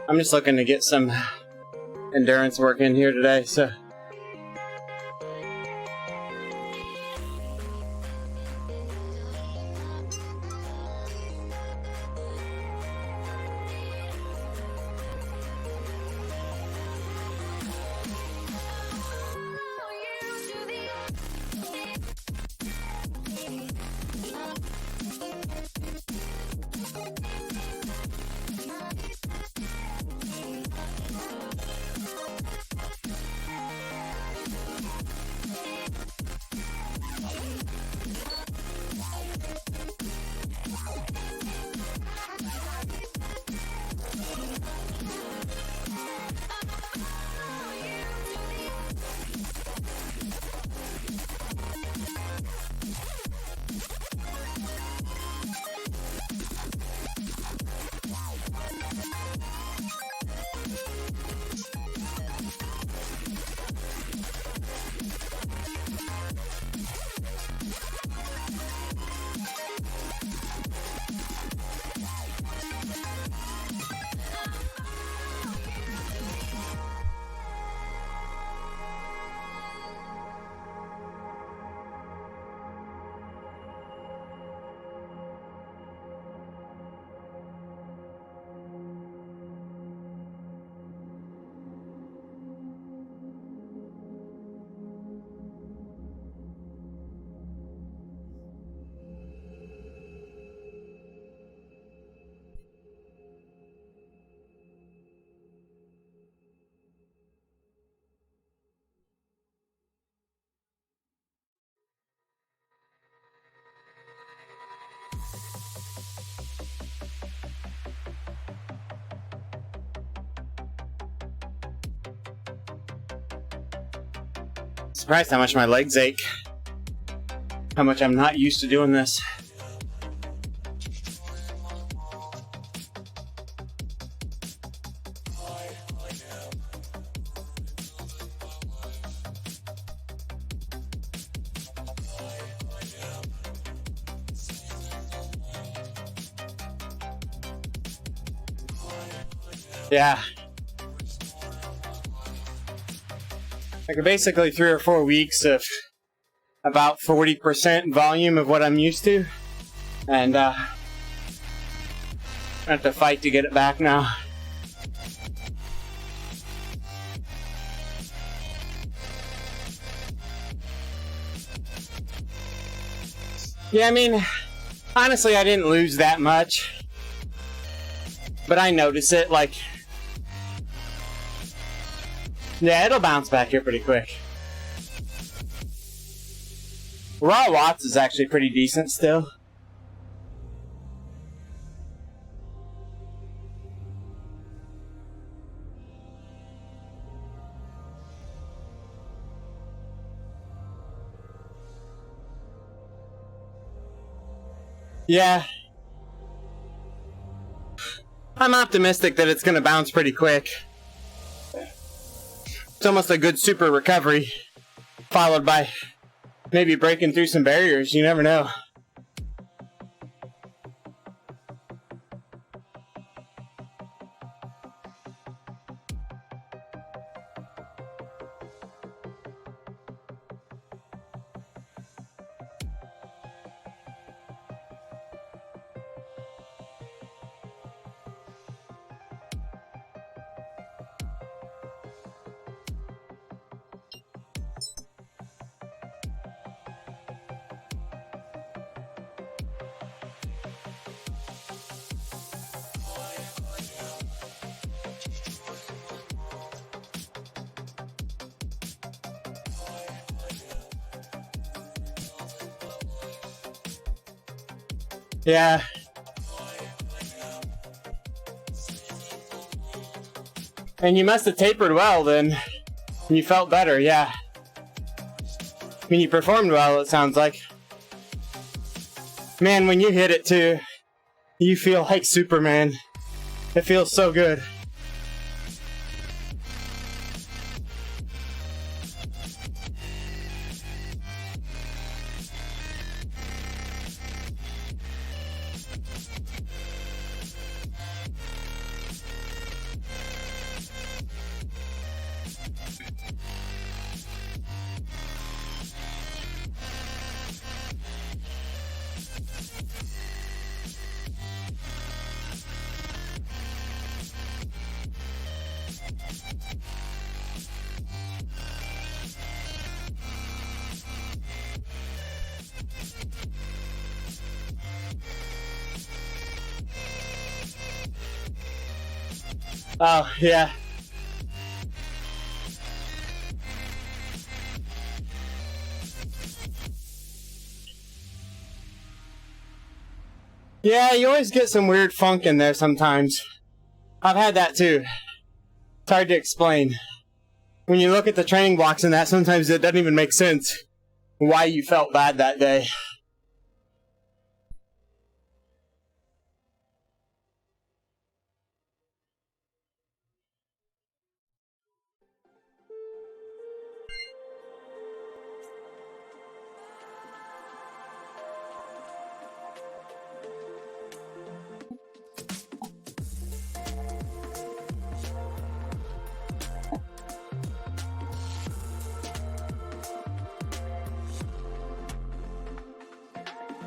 I'm just looking to get some endurance work in here today, so. Surprised how much my legs ache. How much I'm not used to doing this. Yeah. Like basically 3 or 4 weeks of about 40% volume of what I'm used to. And I have to fight to get it back now. Yeah, I mean, honestly, I didn't lose that much. But I notice it, like... Yeah, it'll bounce back here pretty quick. Raw watts is actually pretty decent still. Yeah. I'm optimistic that it's gonna bounce pretty quick. It's almost a good super recovery, followed by maybe breaking through some barriers. You never know. Yeah. And you must have tapered well then. And you felt better, yeah. I mean, you performed well, it sounds like. Man, when you hit it too, you feel like Superman. It feels so good. Oh, yeah. Yeah, you always get some weird funk in there sometimes. I've had that too. It's hard to explain. When you look at the training blocks and that, sometimes it doesn't even make sense why you felt bad that day.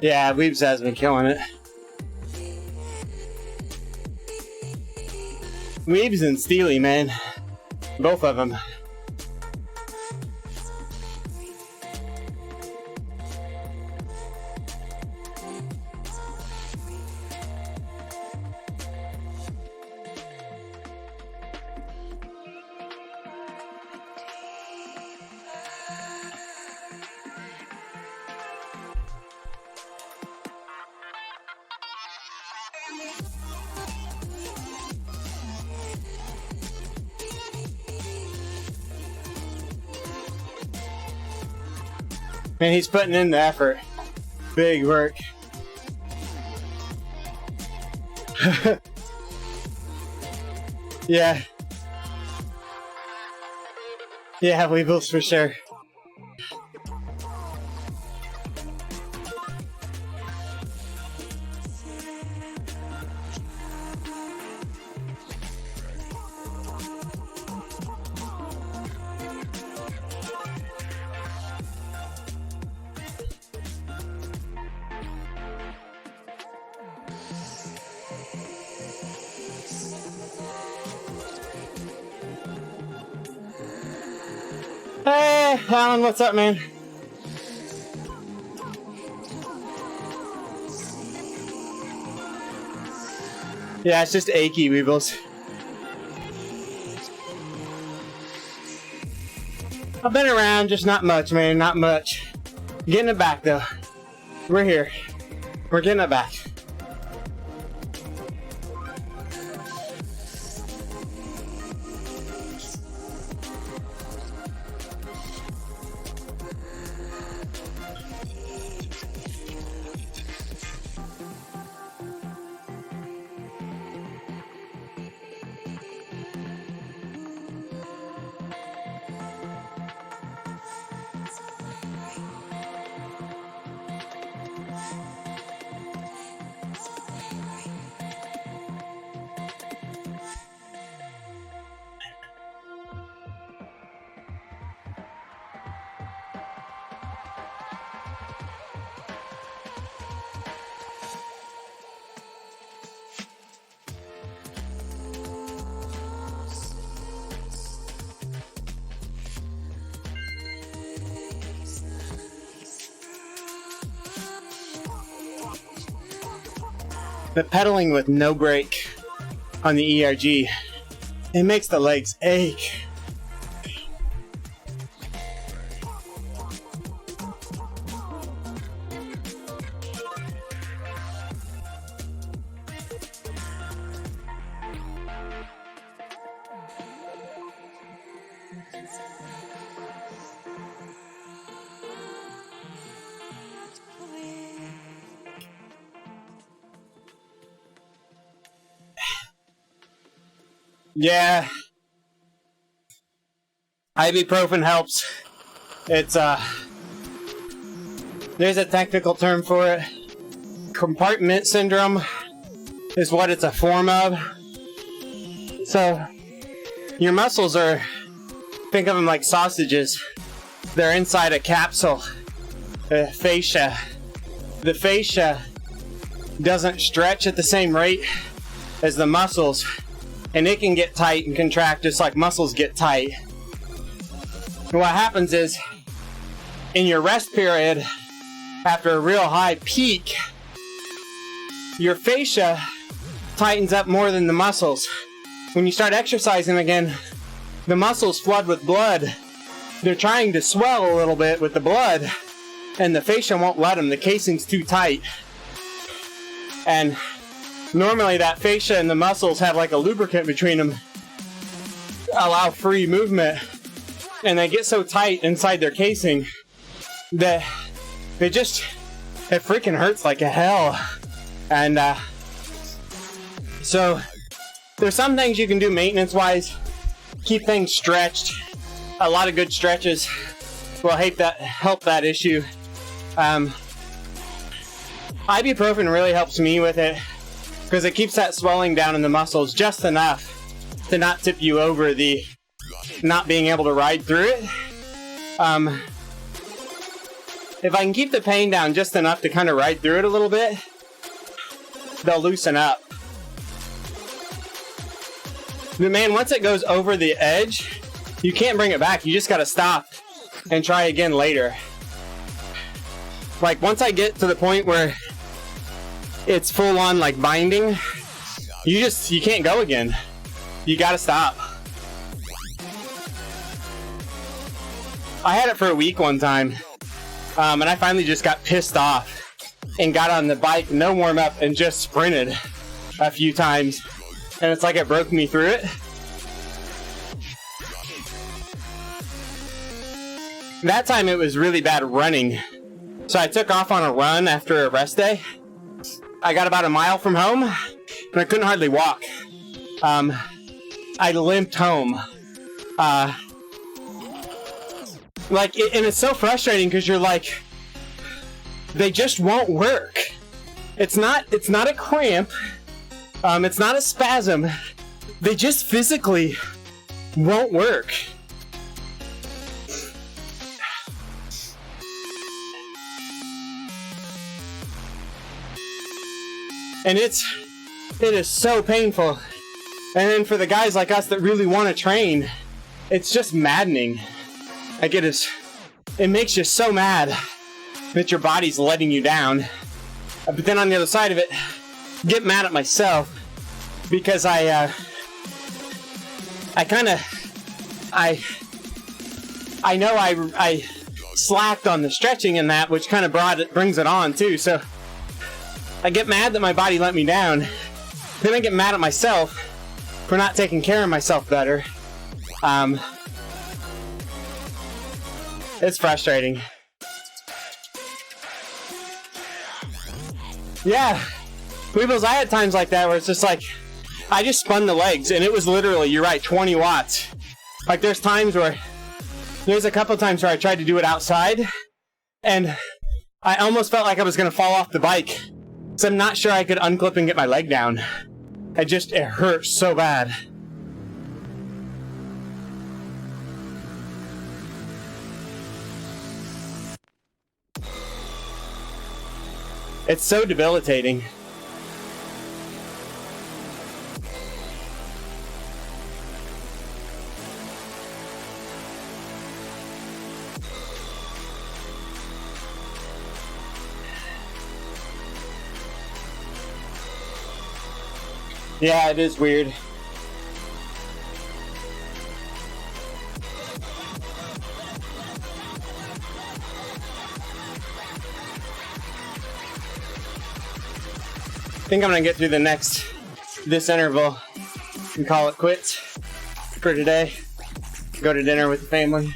Yeah, Weebs has been killing it. Weebs and Steely, man. Both of them. Man, he's putting in the effort. Big work. Yeah. Yeah, Weebles for sure. Hey, Alan, what's up, man? Yeah, it's just achy, Weebles. I've been around, just not much, man, not much. Getting it back, though. We're here. We're getting it back. But pedaling with no brake on the ERG, it makes the legs ache. Yeah. Ibuprofen helps. It's there's a technical term for it. Compartment syndrome is what it's a form of. So your muscles are, think of them like sausages. They're inside a capsule. Fascia. The fascia doesn't stretch at the same rate as the muscles, and it can get tight and contract just like muscles get tight. And what happens is, in your rest period, after a real high peak, your fascia tightens up more than the muscles. When you start exercising again, the muscles flood with blood. They're trying to swell a little bit with the blood, and the fascia won't let them. The casing's too tight. And normally that fascia and the muscles have like a lubricant between them, allow free movement, and they get so tight inside their casing that it freaking hurts like a hell. And so there's some things you can do maintenance wise, keep things stretched. A lot of good stretches will help that issue. Ibuprofen really helps me with it, because it keeps that swelling down in the muscles just enough to not tip you over the not being able to ride through it. If I can keep the pain down just enough to kind of ride through it a little bit, they'll loosen up. But man, once it goes over the edge, you can't bring it back. You just gotta stop and try again later. Like once I get to the point where it's full on like binding, you can't go again. You gotta stop. I had it for a week one time, and I finally just got pissed off and got on the bike, no warm up, and just sprinted a few times, and it's like it broke me through it. That time it was really bad running. So I took off on a run after a rest day. I got about a mile from home, and I couldn't hardly walk. I limped home. And it's so frustrating because you're like, they just won't work. It's not a cramp. It's not a spasm. They just physically won't work. And it is so painful. And then for the guys like us that really want to train, it's just maddening. Like it makes you so mad that your body's letting you down. But then on the other side of it, get mad at myself because I know I slacked on the stretching and that, which kind of brings it on too. So I get mad that my body let me down. Then I get mad at myself for not taking care of myself better. It's frustrating. Yeah, Weebles, I had times like that where it's just like, I just spun the legs and it was literally, you're right, 20 watts. Like there's a couple times where I tried to do it outside and I almost felt like I was gonna fall off the bike. So I'm not sure I could unclip and get my leg down. It hurt so bad. It's so debilitating. Yeah, it is weird. I think I'm gonna get through this interval and call it quits for today. Go to dinner with the family.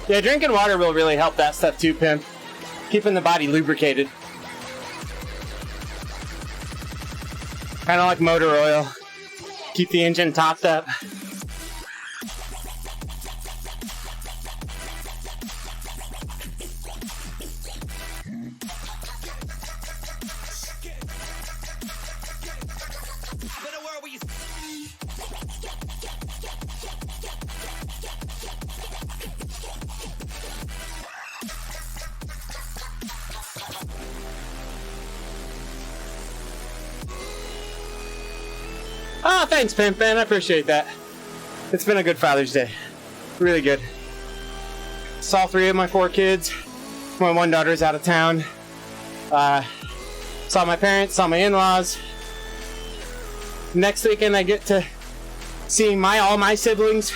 Yeah, drinking water will really help that stuff too, Pimp. Keeping the body lubricated. Kind of like motor oil. Keep the engine topped up. Oh, thanks, Pimp, man. I appreciate that. It's been a good Father's Day. Really good. Saw 3 of my 4 kids. My one daughter's out of town. Saw my parents, saw my in-laws. Next weekend I get to see all my siblings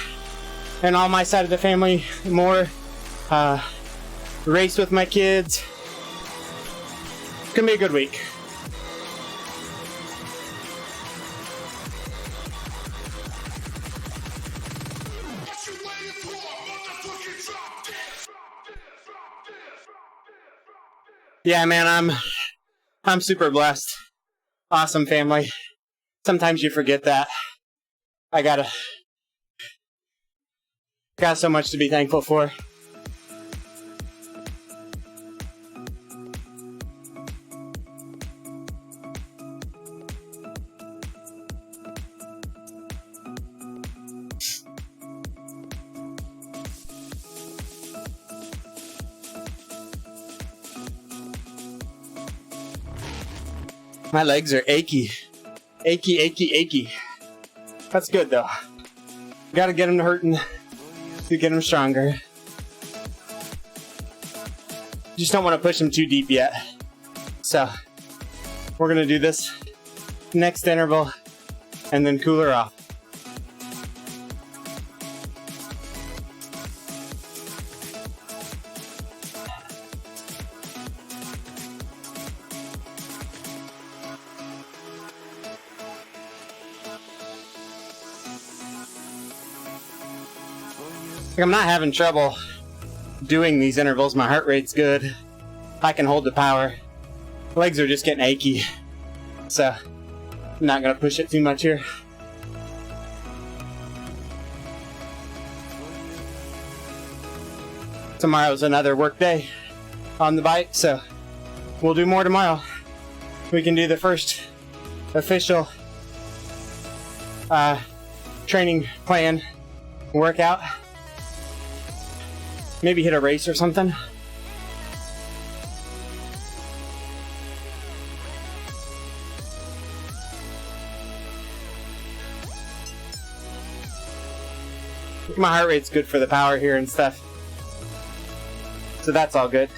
and all my side of the family more. Race with my kids. It's gonna be a good week. Yeah, man, I'm super blessed. Awesome family. Sometimes you forget that. I got so much to be thankful for. My legs are achy. Achy, achy, achy. That's good though. Gotta get him to hurting to get him stronger. Just don't want to push him too deep yet. So we're gonna do this next interval and then cool her off. I'm not having trouble doing these intervals. My heart rate's good. I can hold the power. Legs are just getting achy. So, I'm not gonna push it too much here. Tomorrow's another work day on the bike, so we'll do more tomorrow. We can do the first official training plan workout. Maybe hit a race or something. My heart rate's good for the power here and stuff. So that's all good.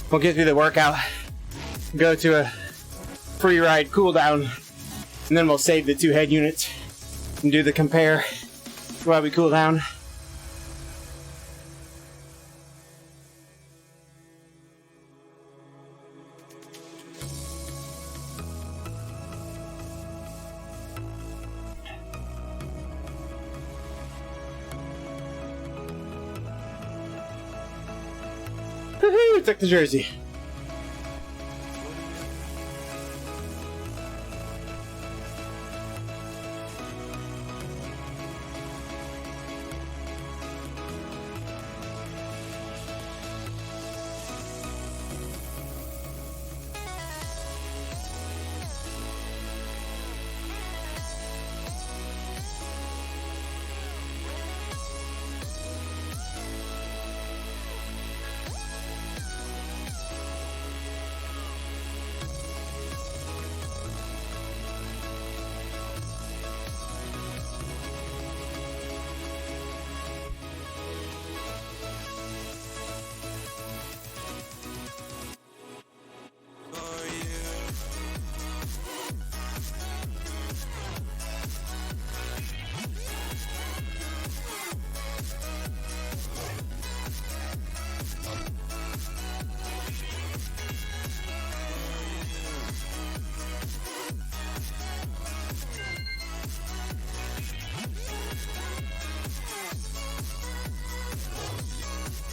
We'll get through the workout, go to a free ride cool down, and then we'll save the 2 head units and do the compare while we cool down. Woohoo! Took the jersey.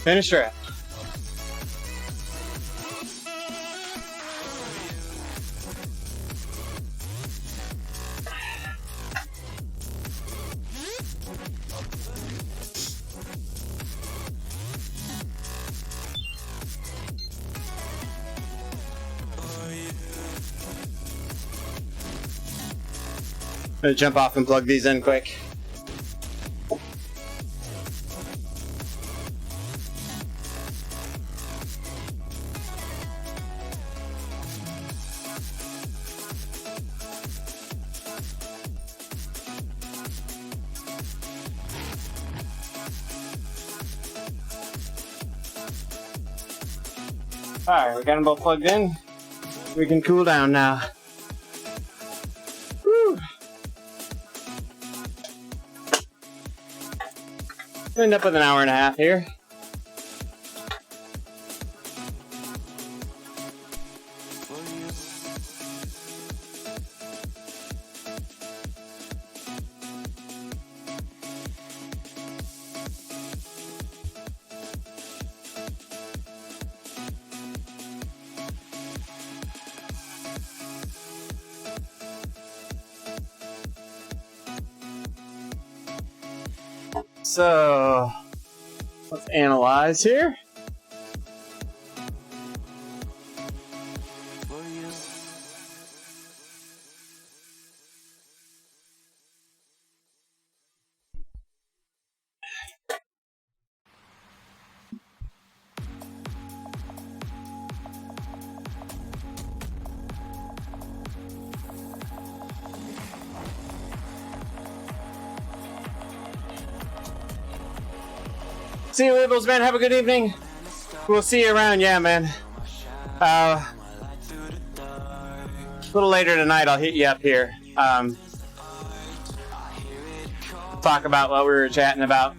Finish her up. I'm gonna jump off and plug these in quick. Alright, we got them both plugged in. We can cool down now. Woo. End up with an hour and a half here. So, let's analyze here. See you, Libbles, man. Have a good evening. We'll see you around. Yeah, man. A little later tonight, I'll hit you up here. Talk about what we were chatting about.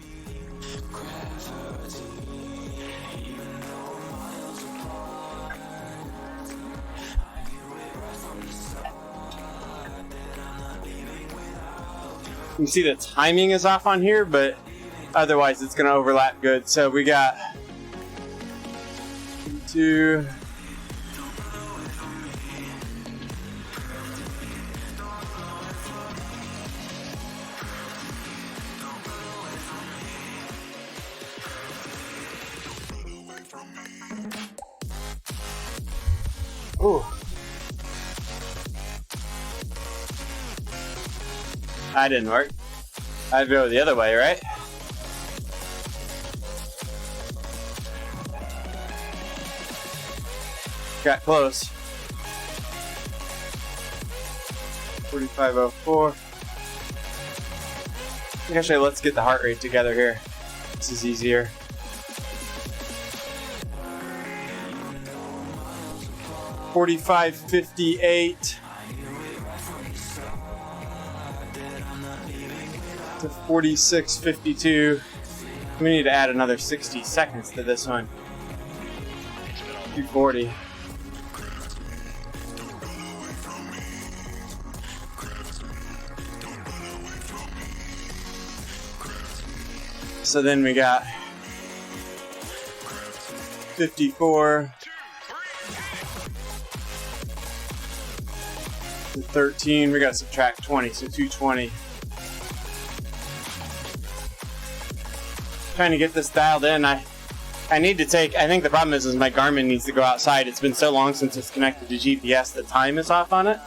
You can see the timing is off on here, but otherwise it's going to overlap good. So we got 2. Ooh. That didn't work. I'd go the other way, right? Got close. 4504. Actually, let's get the heart rate together here. This is easier. $45.58 to $46.52. We need to add another 60 seconds to this one. 240. So then we got 54 to 13. We got to subtract 20, so 220. Trying to get this dialed in. I need to take, I think the problem is my Garmin needs to go outside. It's been so long since it's connected to GPS, the time is off on it.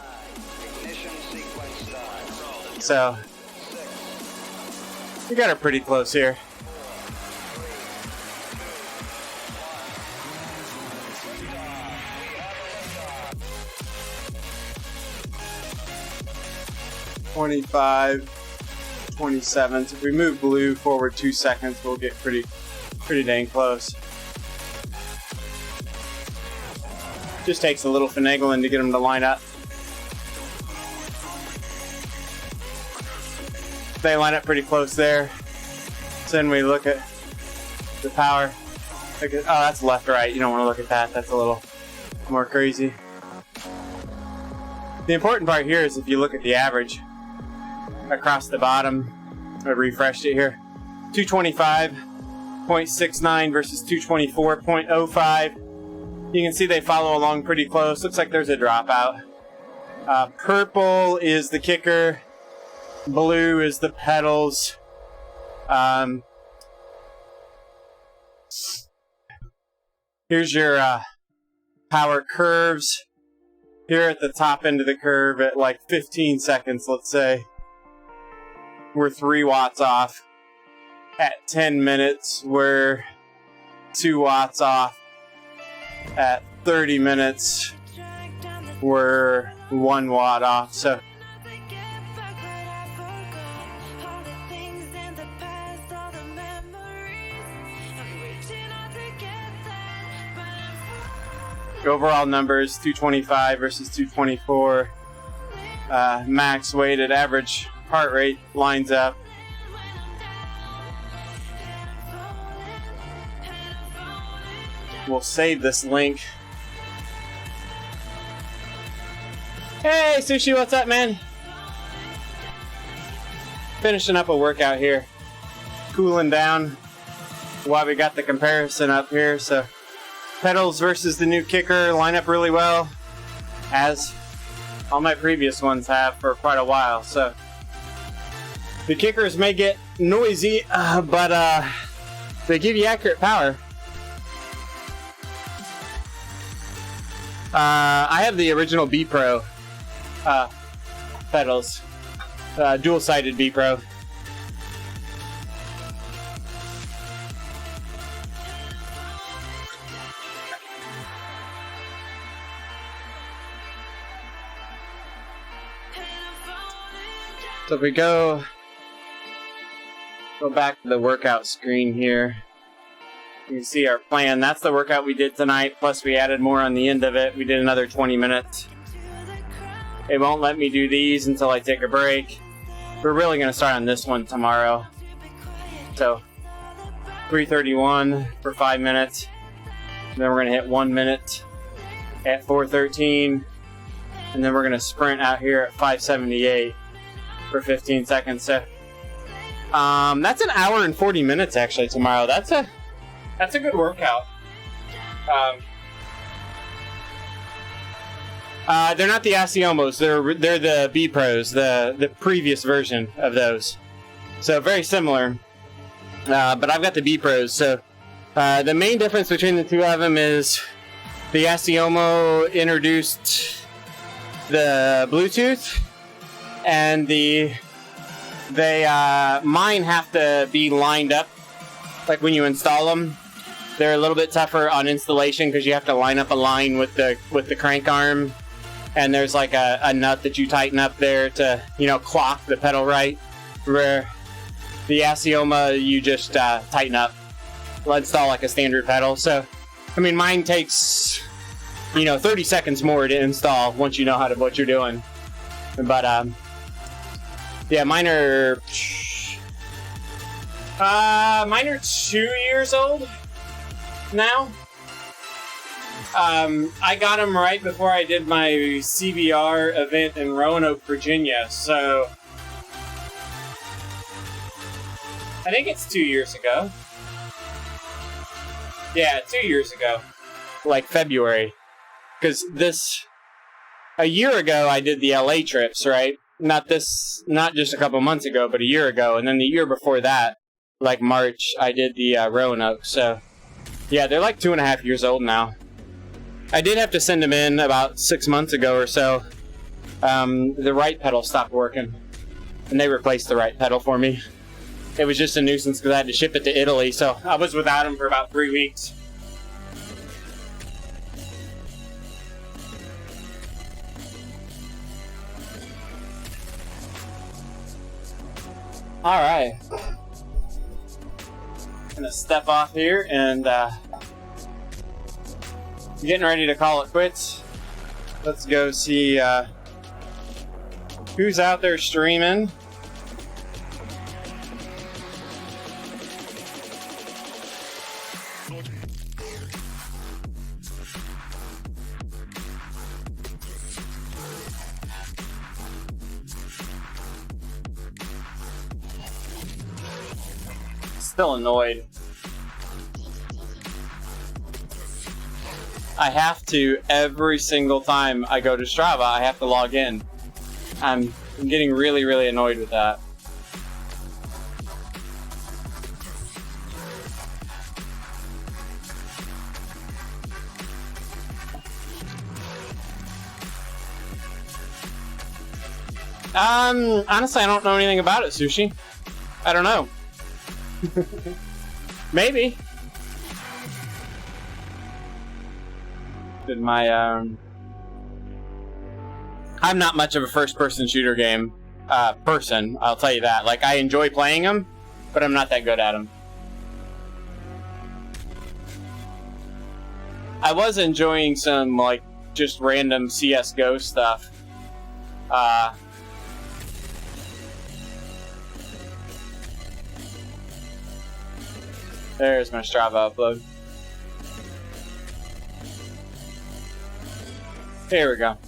So we got it pretty close here. $25.27. So if we move blue forward 2 seconds, we'll get pretty dang close. Just takes a little finagling to get them to line up. They line up pretty close there. So then we look at the power. Look at, oh, that's left or right. You don't want to look at that. That's a little more crazy. The important part here is if you look at the average across the bottom, I refreshed it here. 225.69 versus 224.05. You can see they follow along pretty close. Looks like there's a dropout. Purple is the kicker. Blue is the pedals. Here's your power curves. Here at the top end of the curve at like 15 seconds, let's say, we're 3 watts off. At 10 minutes, we're 2 watts off. At 30 minutes, we're 1 watt off. So overall numbers, 225 versus 224. Max weighted average heart rate lines up. we'll save this link. Hey, Sushi, what's up, man? Finishing up a workout here. Cooling down while we got the comparison up here. So, pedals versus the new kicker line up really well, as all my previous ones have for quite a while. So, the kickers may get noisy, but they give you accurate power. I have the original B Pro pedals, dual-sided B Pro. So if we go back to the workout screen here, you can see our plan. That's the workout we did tonight, plus we added more on the end of it. We did another 20 minutes. It won't let me do these until I take a break. We're really going to start on this one tomorrow. So 3:31 for 5 minutes. Then we're going to hit 1 minute at 4:13. And then we're going to sprint out here at 5:78 for 15 seconds. So that's an hour and 40 minutes actually tomorrow. That's a good workout. They're not the Asiomos. They're the B Pros, the previous version of those. So very similar. But I've got the B Pros. So the main difference between the two of them is the Asiomo introduced the Bluetooth, and mine have to be lined up. Like when you install them, they're a little bit tougher on installation because you have to line up a line with the crank arm, and there's like a nut that you tighten up there to clock the pedal right. Where the Asioma, you just tighten up, install like a standard pedal. So, I mean, mine takes 30 seconds more to install once you know what you're doing. But yeah, mine are 2 years old now. I got them right before I did my CBR event in Roanoke, Virginia. So I think it's 2 years ago. Yeah, 2 years ago. Like February. Because a year ago I did the LA trips, right? Not just a couple months ago, but a year ago. And then the year before that, like March, I did the Roanoke. So, yeah, they're like 2.5 years old now. I did have to send them in about 6 months ago or so. The right pedal stopped working, and they replaced the right pedal for me. It was just a nuisance because I had to ship it to Italy, so I was without them for about 3 weeks. Alright. Gonna step off here and getting ready to call it quits. Let's go see who's out there streaming. Still annoyed. I have to, every single time I go to Strava, I have to log in. I'm getting really, really annoyed with that. Honestly, I don't know anything about it, Sushi. I don't know. Maybe. Did my I'm not much of a first-person shooter game person. I'll tell you that. Like, I enjoy playing them, but I'm not that good at them. I was enjoying some like just random CS:GO stuff. There's my Strava upload. There we go.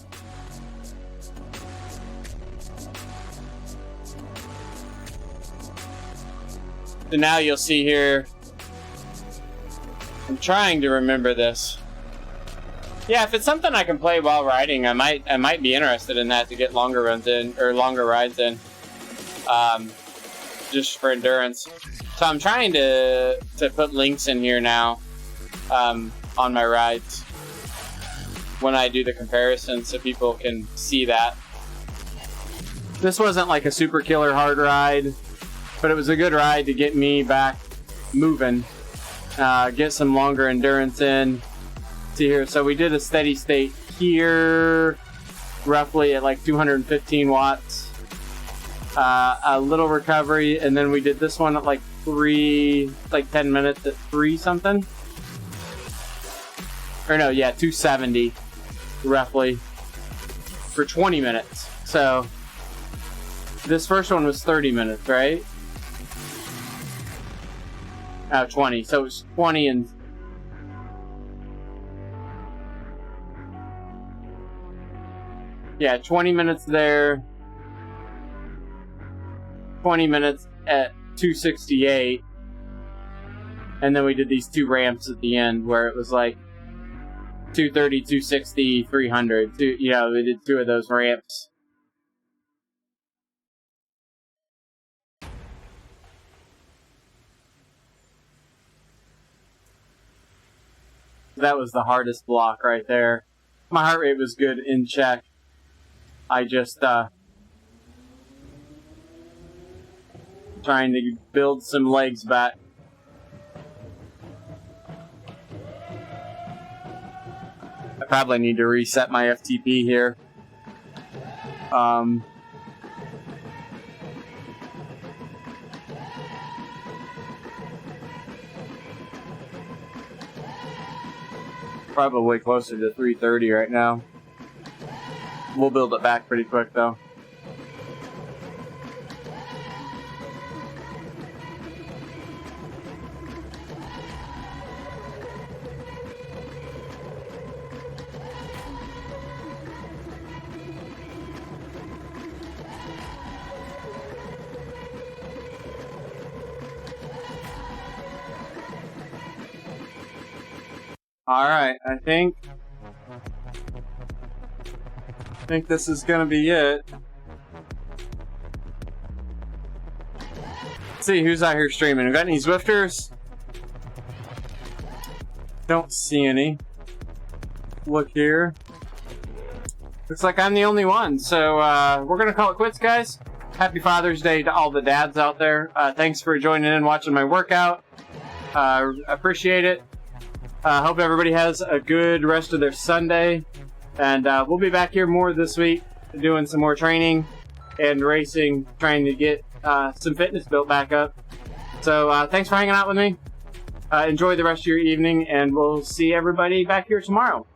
So now you'll see here, I'm trying to remember this. Yeah, if it's something I can play while riding, I might be interested in that to get longer runs in, or longer rides in. Just for endurance. So I'm trying to put links in here now, on my rides when I do the comparison so people can see that. This wasn't like a super killer hard ride, but it was a good ride to get me back moving, get some longer endurance in. See here, so we did a steady state here, roughly at like 215 watts. A little recovery, and then we did this one at like 10 minutes at 3 something. Or no, yeah, 270 roughly for 20 minutes. So this first one was 30 minutes, right? Oh, 20. So it was 20 and yeah, 20 minutes there. 20 minutes at 268. And then we did these 2 ramps at the end where it was like 230, 260, 300. You know, we did 2 of those ramps. That was the hardest block right there. My heart rate was good in check. I just, trying to build some legs back. I probably need to reset my FTP here. Probably closer to 330 right now. We'll build it back pretty quick though. Alright, I think this is gonna be it. Let's see who's out here streaming. We got any Zwifters? Don't see any. Look here. Looks like I'm the only one. So we're gonna call it quits, guys. Happy Father's Day to all the dads out there. Thanks for joining in and watching my workout. Appreciate it. Hope everybody has a good rest of their Sunday. And we'll be back here more this week, doing some more training and racing, trying to get some fitness built back up. So thanks for hanging out with me. Enjoy the rest of your evening, and we'll see everybody back here tomorrow.